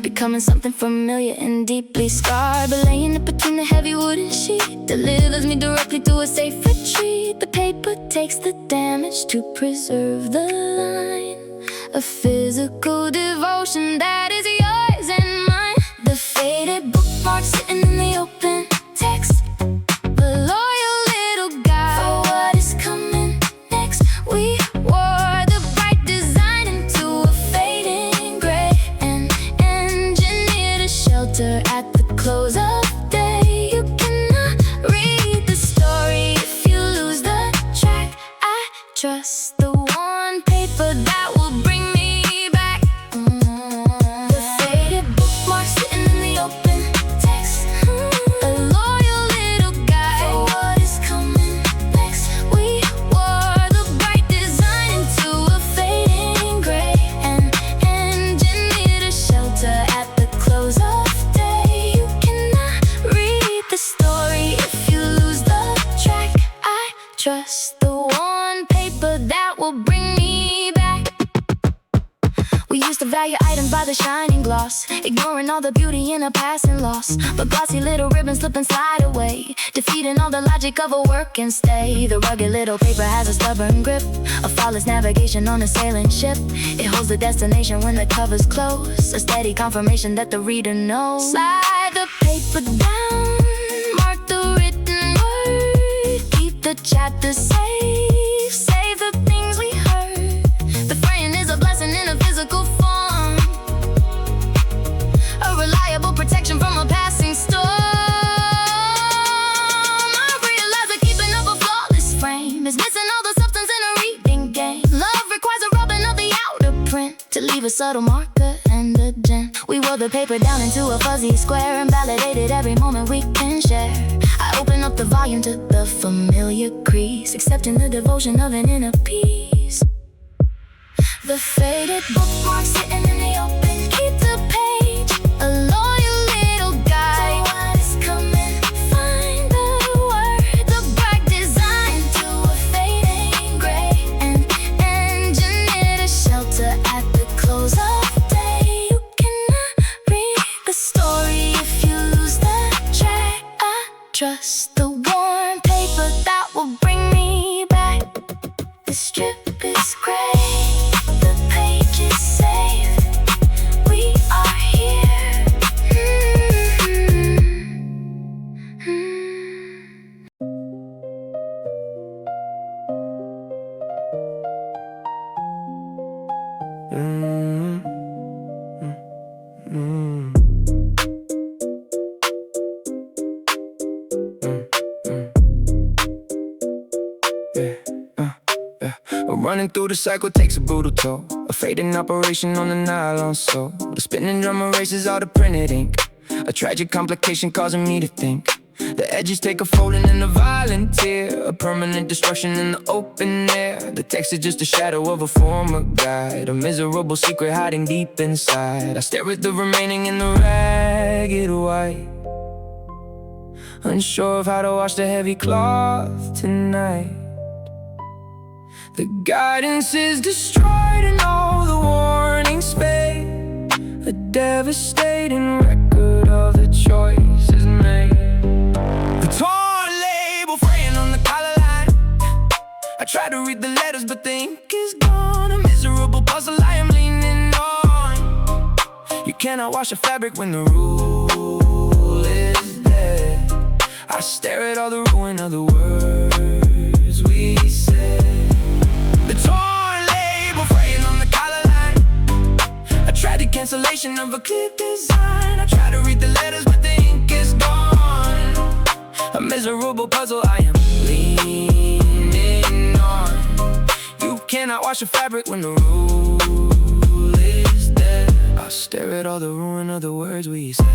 becoming something familiar and deeply scarred. But laying it between the heavy wooden sheet delivers me directly to a safe retreat. The paper takes the damage to preserve the line a physical devotion that is yours and mine. The faded bookmark sitting in the open text, the loyal little guide for what is coming next. We wore the bright design into a fading gray and engineered a shelter at the close of day. You cannot read the story if you lose the track. I trust the one paper that will bring me back. The faded bookmark sitting in the open text, a loyal little guide for what is coming next. We wore the bright design into a fading gray and engineered a shelter at the close of day. You cannot read the story if you lose the track. I trust the one paper that will bring me back. We used to value items by the shining gloss, ignoring all the beauty in a passing loss. But glossy little ribbons slip and slide away, defeating all the logic of a work and stay. The rugged little paper has a stubborn grip, a flawless navigation on a sailing ship. It holds the destination when the cover's close, a steady confirmation that the reader knows. Slide the paper down, mark the written word, keep the chapter safe, save the things we heard. The fraying is a blessing in a physical form, a reliable protection from a passing storm. I realize that keeping up a flawless frame is missing all the substance in a reading game. Love requires a rubbing of the outer print to leave a subtle marker and a dent. We wore the paper down into a fuzzy square and validated every moment we can share. I open up the volume to the familiar crease, accepting the devotion of an inner peace. The faded bookmark sitting in the open, keep the page, a loyal little guide to what is coming. Find the word, the bright design to a fading gray and engineered a shelter at the close of day. You cannot read the story if you lose the track. I trust the worn paper that will bring me back. The strip is gray, the page is safe. We are here. Running through the cycle takes a brutal toll, a fading operation on the nylon sole. The spinning drum erases all the printed ink, a tragic complication causing me to think. The edges take a folding and a violent tear, a permanent destruction in the open air. The text is just a shadow of a former guide, a miserable secret hiding deep inside. I stare at the remaining in the ragged white, unsure of how to wash the heavy cloth tonight. The guidance is destroyed and all the warnings fade, a devastating record of the choices made. The torn label fraying on the collar line, I try to read the letters but the ink is gone. A miserable puzzle I am leaning on. You cannot wash a fabric when the rule is dead. I stare at all the ruin of the words we said. The torn label fraying on the collar line, a tragic cancellation of a clear design. I try to read the letters but the ink is gone. A miserable puzzle I am leaning on. You cannot wash a fabric when the rule is dead. I stare at all the ruin of the words we said.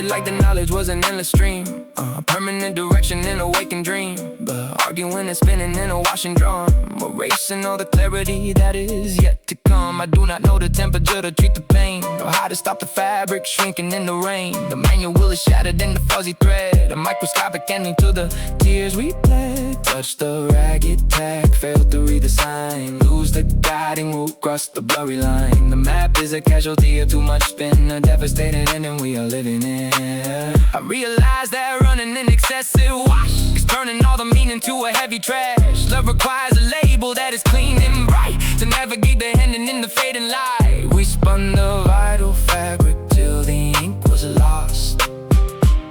Like the knowledge was an endless stream, a permanent direction in a waking dream. But arguing and spinning in a washing drum, erasing all the clarity that is yet to come. I do not know the temperature to treat the pain, or how to stop the fabric shrinking in the rain. The manual is shattered in the fuzzy thread, a microscopic ending to the tears we bled. touch the ragged tag, fail to read the sign, lose the guiding route, cross the blurry line. The map is a casualty of too much spin, a devastated ending we are living in. I realize that running in excessive wash is turning all the meaning to a heavy trash. Love requires a label that is clean and bright to navigate the ending in the fading light. We spun the vital fabric till the ink was lost,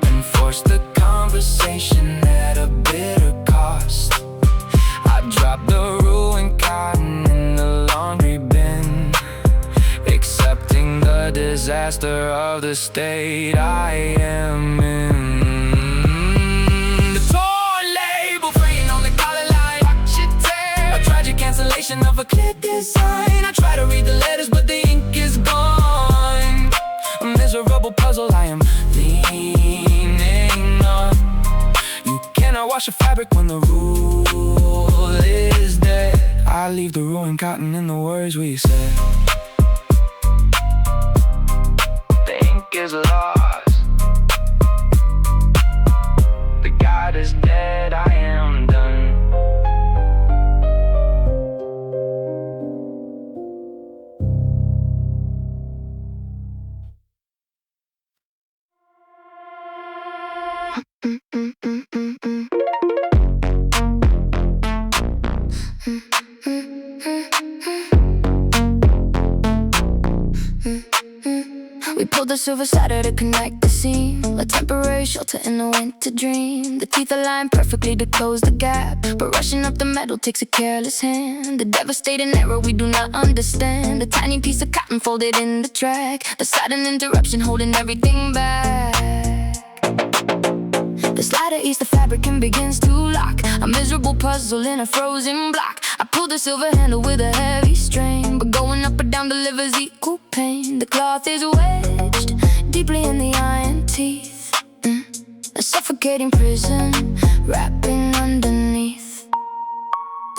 and forced the conversation at a bitter cost. I dropped the ruined cotton in the laundry bin, accepting the disaster of the state I am in. The torn label fraying on the collar line, a tragic cancellation of a clear design. I try to read the letters but the ink is gone. A miserable puzzle I am leaning on. You cannot wash a fabric when the rule is dead. I leave the ruined cotton in the words we said. The ink is lost, the guide is dead, I am done. We pulled the silver slider to connect the seam, a temporary shelter in a winter dream. The teeth align perfectly to close the gap, but rushing up the metal takes a careless hand. The devastating error we do not understand, a tiny piece of cotton folded in the track, the sudden interruption holding everything back. The slider eats the fabric and begins to lock, a miserable puzzle in a frozen block. I pull the silver handle with a heavy strain, but going up or down delivers equal pain. The cloth is wedged deeply in the iron teeth, a suffocating prison wrapping underneath.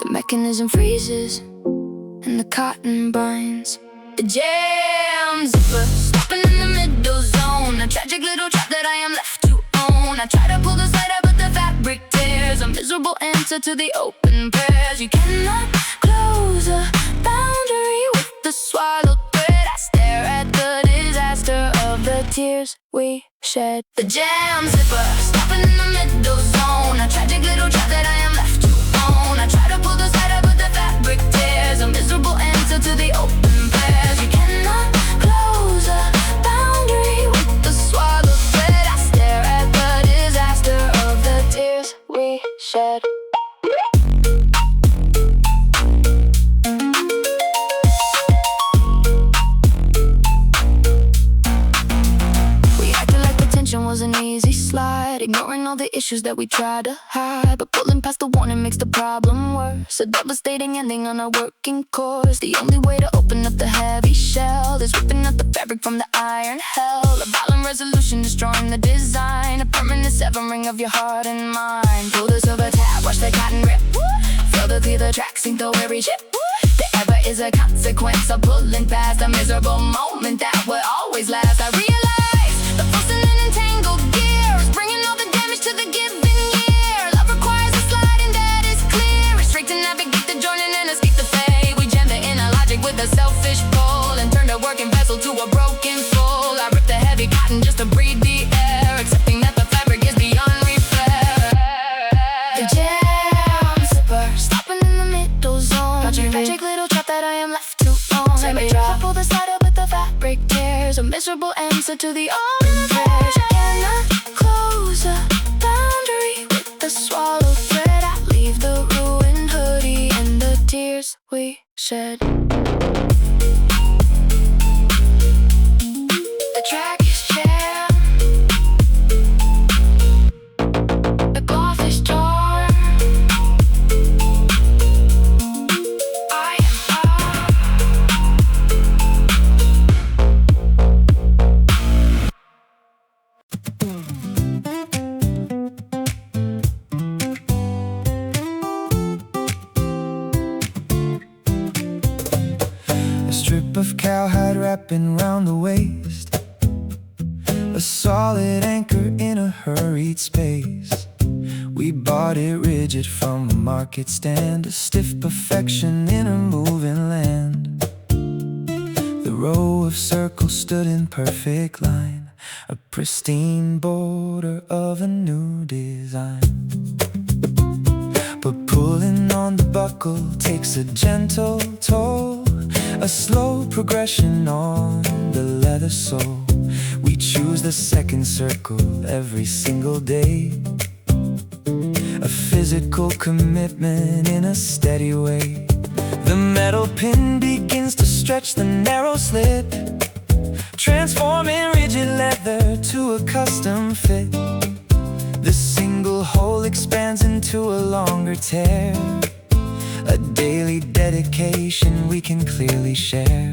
The mechanism freezes and the cotton binds. The jam zipper stopping in the middle zone, a tragic little trap that I am left to own. I try to pull the slider but the fabric tears, a miserable answer to the open prayers. You cannot close a boundary with the swallowed thread. I stare at the disaster of the tears we shed. The jam zipper stopping in the middle zone, a tragic little trap that I am left to own. I try to pull the slider but the fabric tears, a miserable answer to the open prayers. You cannot close a boundary with the swallowed thread. I stare at the disaster of the tears we shed. Was an easy slide, ignoring all the issues that we tried to hide, but pulling past the warning makes the problem worse. A devastating ending on our working course. The only way to open up the heavy shell is ripping out the fabric from the iron hell. A violent resolution destroying the design, a permanent severing of your heart and mind. Pull the silver tab, watch the cotton rip, feel the clear the track, sink the weary ship. The error is a consequence of pulling past a miserable moment that will always last. I realize the forcing and entangled gears, bringing all the damage to the given year. Love requires a sliding that is clear, it's straight to navigate the joining and escape the fade. We jam the inner logic with a selfish pull, and turn a working vessel to a broken fool. I rip the heavy cotton just to breathe the air, accepting that the fabric is beyond repair. The jam zipper stopping in the middle zone, a tragic little trap that I am left to own. Let me try to pull the slider but the fabric tears, a miserable answer to the open prayers. You cannot close a boundary with the swallowed thread. I leave the ruined hoodie and the tears we shed. The track is jammed, the cloth is torn. I am strip of cowhide wrapping round the waist, a solid anchor in a hurried space. We We bought it rigid from the market stand, a stiff perfection in a moving land. The row of circles stood in perfect line, a pristine border of a new design. But pulling on the buckle takes a gentle toll, a slow progression on the leather sole. We choose the second circle every single day, a physical commitment in a steady way. The metal pin begins to stretch the narrow slit, transforming rigid leather to a custom fit. The single hole expands into a longer tear, a daily dedication we can clearly share.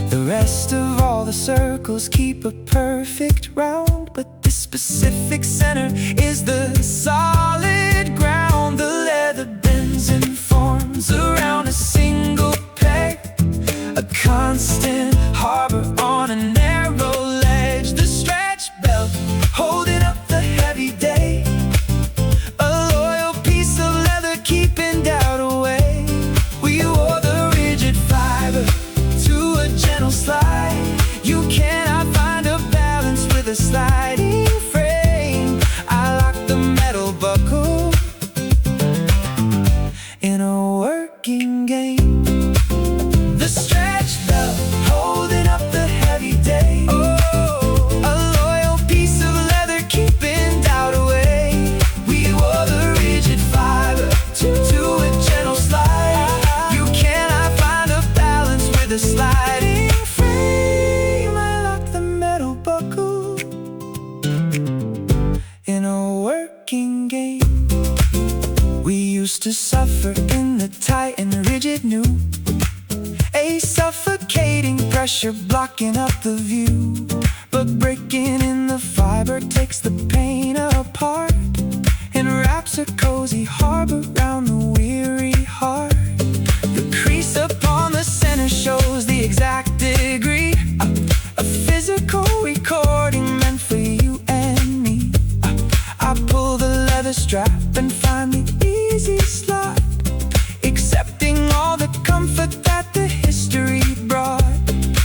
The rest of all the circles keep a perfect round, but this specific center is the solid ground. The leather bends and forms around a single peg, a constant harbor on a narrow ledge. The stretch belt holding up the heavy day, a loyal piece of leather keeping doubt away. We wore the rigid fiber to a gentle slide. You cannot find a balance with a sliding frame. I lock the metal buckle in a working game. The stretch belt holding up the heavy day, a loyal piece of leather keeping doubt away. We wore the rigid fiber to a gentle slide. You cannot find a balance with a sliding frame. I lock the metal buckle in a working game. We used to suffer in the tight and rigid new, a suffocating pressure blocking up the view. But breaking in the fiber takes the pain apart and wraps a cozy harbor round the weary heart. The crease upon the center shows the exact degree, a physical recording meant for you and me. I pull the leather strap and find the easy slot, accepting all the comfort that the history brought.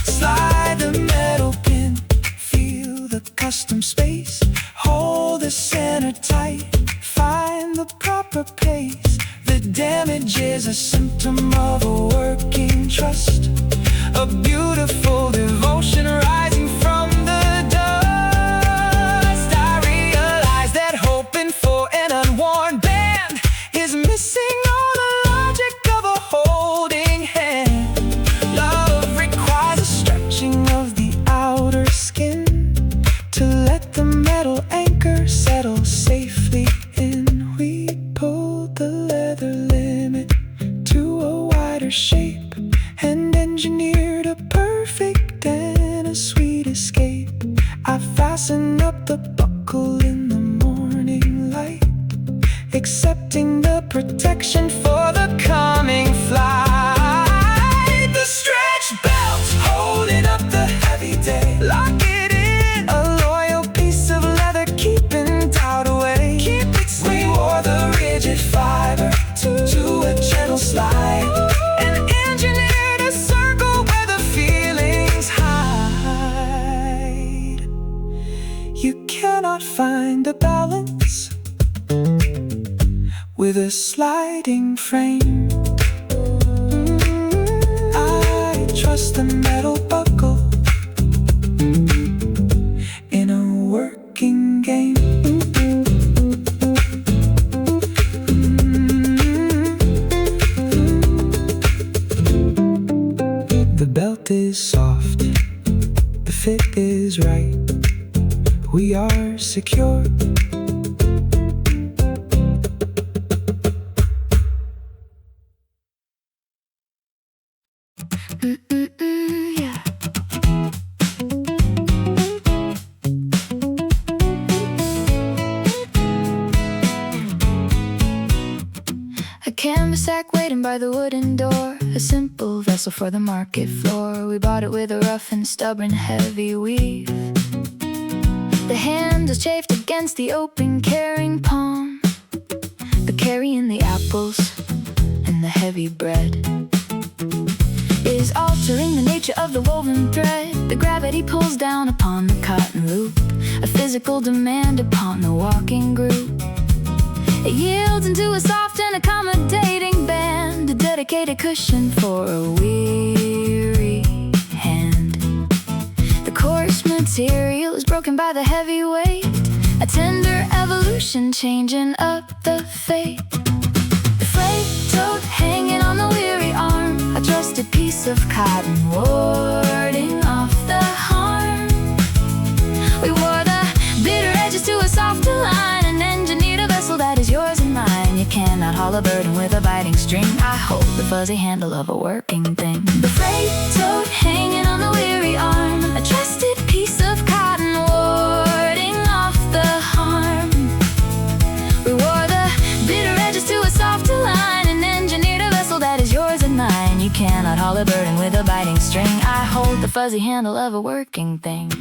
Slide the metal pin, feel the custom space, hold the center tight, find the proper pace. The damage is a symptom of a working trust, a beautiful devotion rising from the dust. I realize that hoping for an unworn band is missing all the logic of a holding hand. Love requires a stretching of the outer skin to let the metal anchor settle safely in. We pulled the leather limit to a wider shape and engineered a perfect and a sweet escape. I fasten up the buckle in the morning light, accepting the protection for the coming flight. The stretch belt holding up the heavy day, lock it in, a loyal piece of leather keeping doubt away. We wore the rigid fiber to a gentle slide, and engineered a circle where the feelings hide. You cannot find a balance with a sliding frame. I trust the metal buckle in a working game. The belt is soft, the fit is right, we are secure. Yeah. A canvas sack waiting by the wooden door, a simple vessel for the market floor. We bought it with a rough and stubborn heavy weave, The handles chafed against the open carrying palm, the carrying the apples and the heavy bread is altering the nature of the woven thread. The gravity pulls down upon the cotton loop, a physical demand upon the walking group. It yields into a soft and accommodating band, a dedicated cushion for a weary hand. The coarse material is broken by the heavy weight, a tender evolution changing up the fate. The frayed tote hanging on the weary arm, a trusted piece of cotton warding off the harm. We wore the bitter edges to a softer line, and engineered a vessel that is yours and mine. You cannot haul a burden with a biting string. I hold the fuzzy handle of a working thing. The frayed tote hanging on the weary arm, a trusted piece of cotton warding off the harm. We wore the bitter edges to a softer line, and engineered a vessel that is yours and mine. You cannot haul a burden with a biting string. I hold the fuzzy handle of a working thing.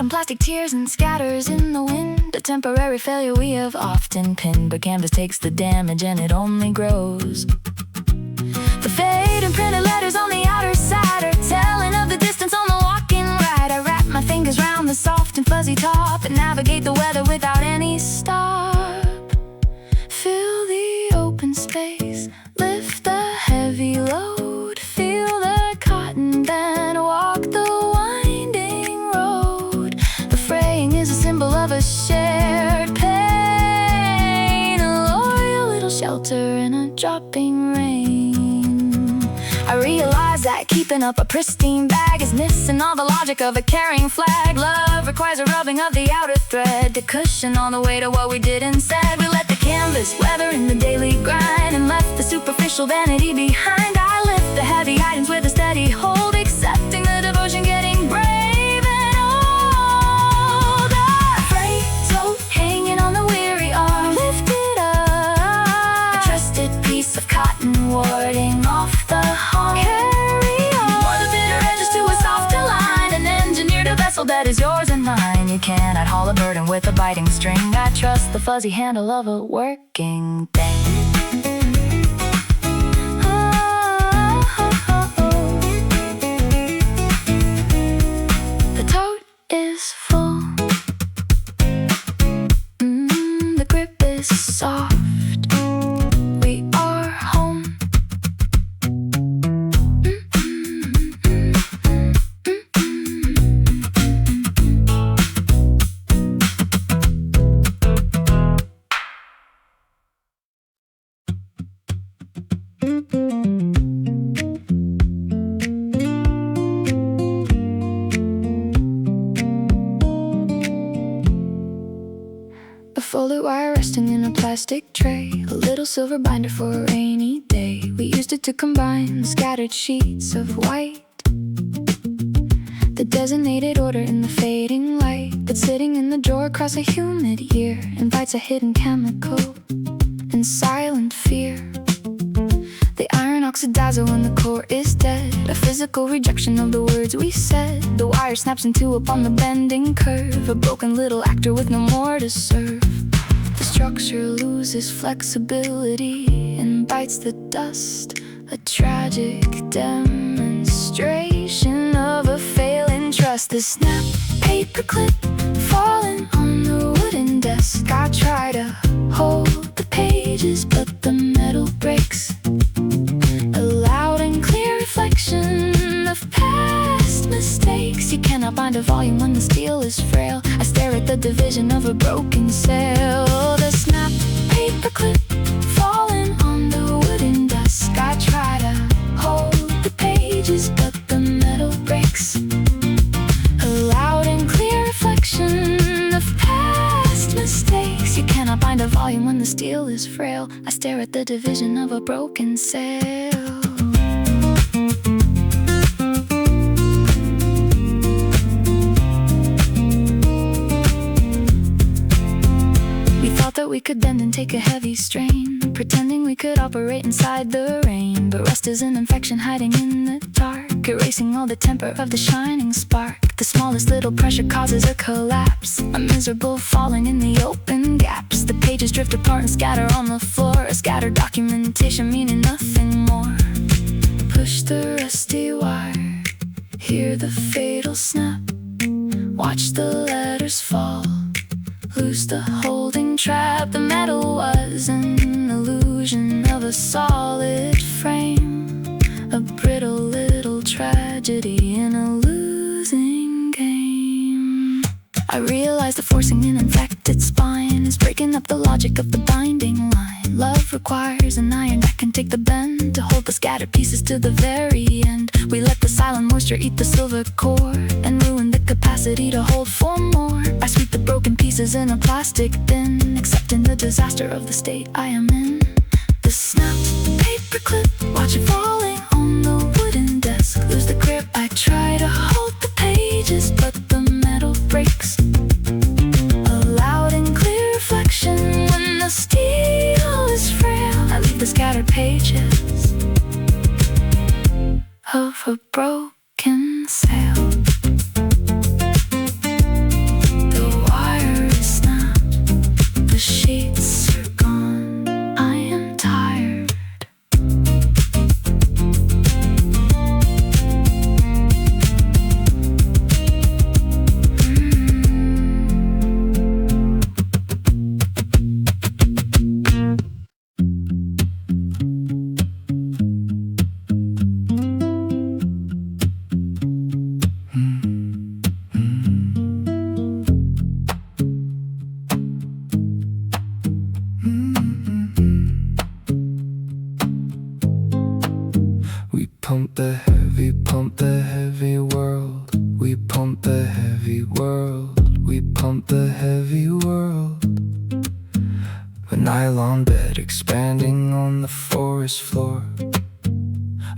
Plastic tears and scatters in the wind, a temporary failure we have often pinned. But canvas takes the damage and it only grows. The fade and printed letters on the outer side are telling of the distance on the walking ride. I wrap my fingers round the soft and fuzzy top and navigate the weather without any stop. Fill the open space, lift the heavy load, feel the cotton, then walk the of a shared pain, a loyal little shelter in a dropping rain. I realize that keeping up a pristine bag is missing all the logic of a carrying flag. Love requires a rubbing of the outer thread to cushion all the weight of what we did instead. We let the canvas weather in the daily grind and left the superficial vanity behind. I lift the heavy items with a steady hold, accepting the devotion, getting brave. Warding off the harm. Carry on. Wore the bitter edges to a softer line, and engineered a vessel that is yours and mine. You cannot haul a burden with a biting string. I trust the fuzzy handle of a working thing. The tote is full. The grip is soft. Folded wire resting in a plastic tray, a little silver binder for a rainy day. We used it to combine the scattered sheets of white, the designated order in the fading light. But sitting in the drawer across a humid year invites a hidden chemical and silent fear. The iron oxidizes when the core is dead, a physical rejection of the words we said. The wire snaps in two upon the bending curve, a broken little actor with no more to serve. The structure loses flexibility and bites the dust, a tragic demonstration of a failing trust. The snapped paperclip falling on the wooden desk. I try to hold the pages, but the metal breaks. A loud and clear reflection of past mistakes. You cannot bind a volume when the steel is frail. I stare at the division of a broken sail. The snapped paperclip falling on the wooden desk. I try to hold the pages, but the metal breaks. A loud and clear reflection of past mistakes. You cannot bind a volume when the steel is frail. I stare at the division of a broken sail. We thought that we could bend and take a heavy strain, pretending we could operate inside the rain. But rust is an infection hiding in the dark, erasing all the temper of the shining spark. The smallest little pressure causes a collapse, a miserable falling in the open gaps. The pages drift apart and scatter on the floor, a scattered documentation meaning nothing more. Push the rusty wire, hear the fatal snap, watch the letters fall, lose the holding trap. The metal was an illusion of a solid frame, a brittle little tragedy in a losing game. I realize the forcing an infected spine is breaking up the logic of the binding line. Love requires an iron that can take the bend to hold the scattered pieces to the very end. We let the silent moisture eat the silver core and ruin the capacity to hold for more. I sweep the broken pieces in a plastic bin, accepting the disaster of the state I am in. The snapped paperclip, watch it falling on the wooden desk. Lose the grip, I try to hold the pages, but the metal breaks. A loud and clear reflection when the steel is frail. I leave the scattered pages of a broken sail. The wire is snapped, the sheets are gone. I am tired. Pump the heavy world. We pump the heavy world. We pump the heavy world. A nylon bed expanding on the forest floor,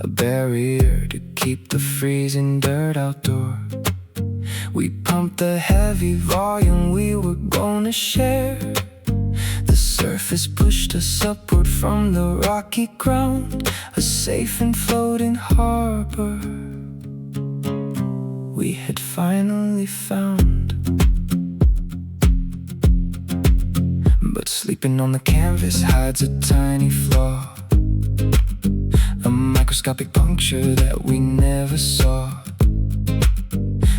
a barrier to keep the freezing dirt outdoor. We pumped the heavy volume we were gonna share. The surface pushed us upward from the rocky ground, a safe and floating harbor we had finally found. But sleeping on the canvas hides a tiny flaw, a microscopic puncture that we never saw.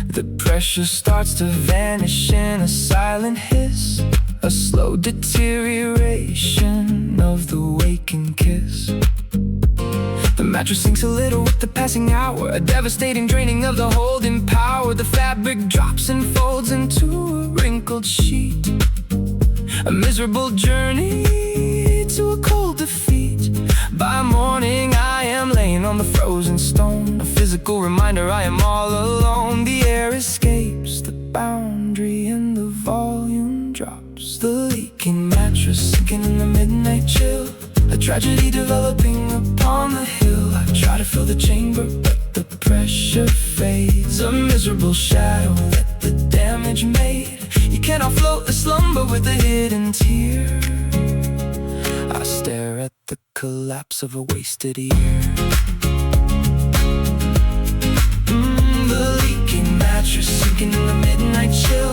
The pressure starts to vanish in a silent hiss, a slow deterioration of the waking kiss. The mattress sinks a little with the passing hour, a devastating draining of the holding power. The fabric drops and folds into a wrinkled sheet, a miserable journey to a cold defeat. By morning I am laying on the frozen stone, a physical reminder I am all alone. The air escapes the boundary and the volume drops. The leaking mattress sinking in the midnight chill, a tragedy developing upon the hill. I try to fill the chamber but the pressure fades, a miserable shadow that the damage made. You cannot float the slumber with a hidden tear. I stare at the collapse of a wasted year. The leaking mattress sinking in the midnight chill,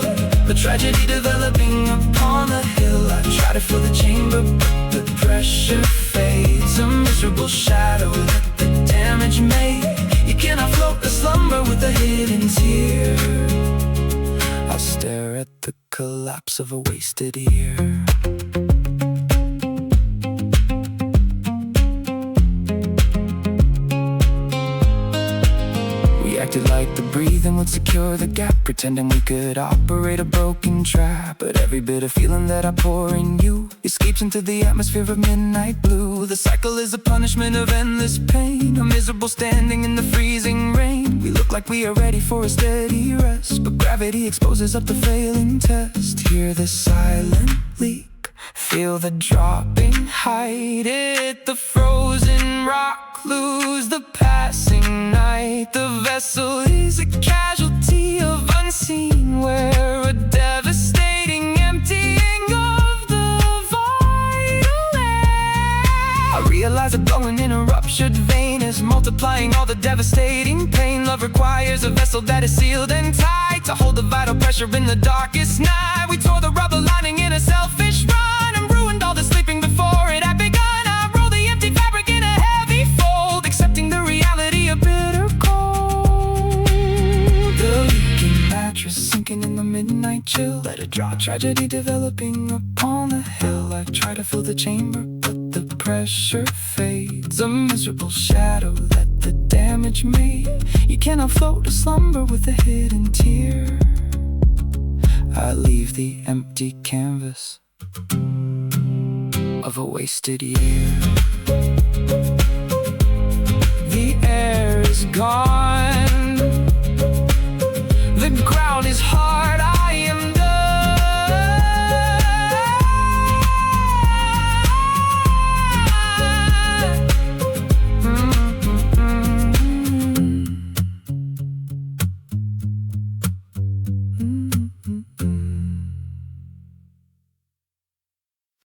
a tragedy developing upon the hill. I try to fill the chamber but the pressure fades, a miserable shadow that the damage made. You cannot float the slumber with a hidden tear. I stare at the collapse of a wasted year. Acted like the breathing would secure the gap, pretending we could operate a broken trap. But every bit of feeling that I pour in you escapes into the atmosphere of midnight blue. The cycle is a punishment of endless pain, a miserable standing in the freezing rain. We look like we are ready for a steady rest, but gravity exposes up the failing test. Hear the silent leak, feel the dropping height, hit the frozen rock, lose the passing night. The vessel is a casualty of unseen wear, a devastating emptying of the vital air. as a blowing in a ruptured vein is multiplying all the devastating pain. Love requires a vessel that is sealed and tight to hold the vital pressure in the darkest night. We tore the rubber lining in a selfish run and ruined all the sleeping before it had begun. I rolled the empty fabric in a heavy fold, accepting the reality of bitter cold. The leaking mattress sinking in the midnight chill, let it draw tragedy developing upon the hill. I try to fill the chamber, but the pressure fades. A miserable shadow that the damage made. You cannot float to slumber with a hidden tear. I leave the empty canvas of a wasted year. The air is gone,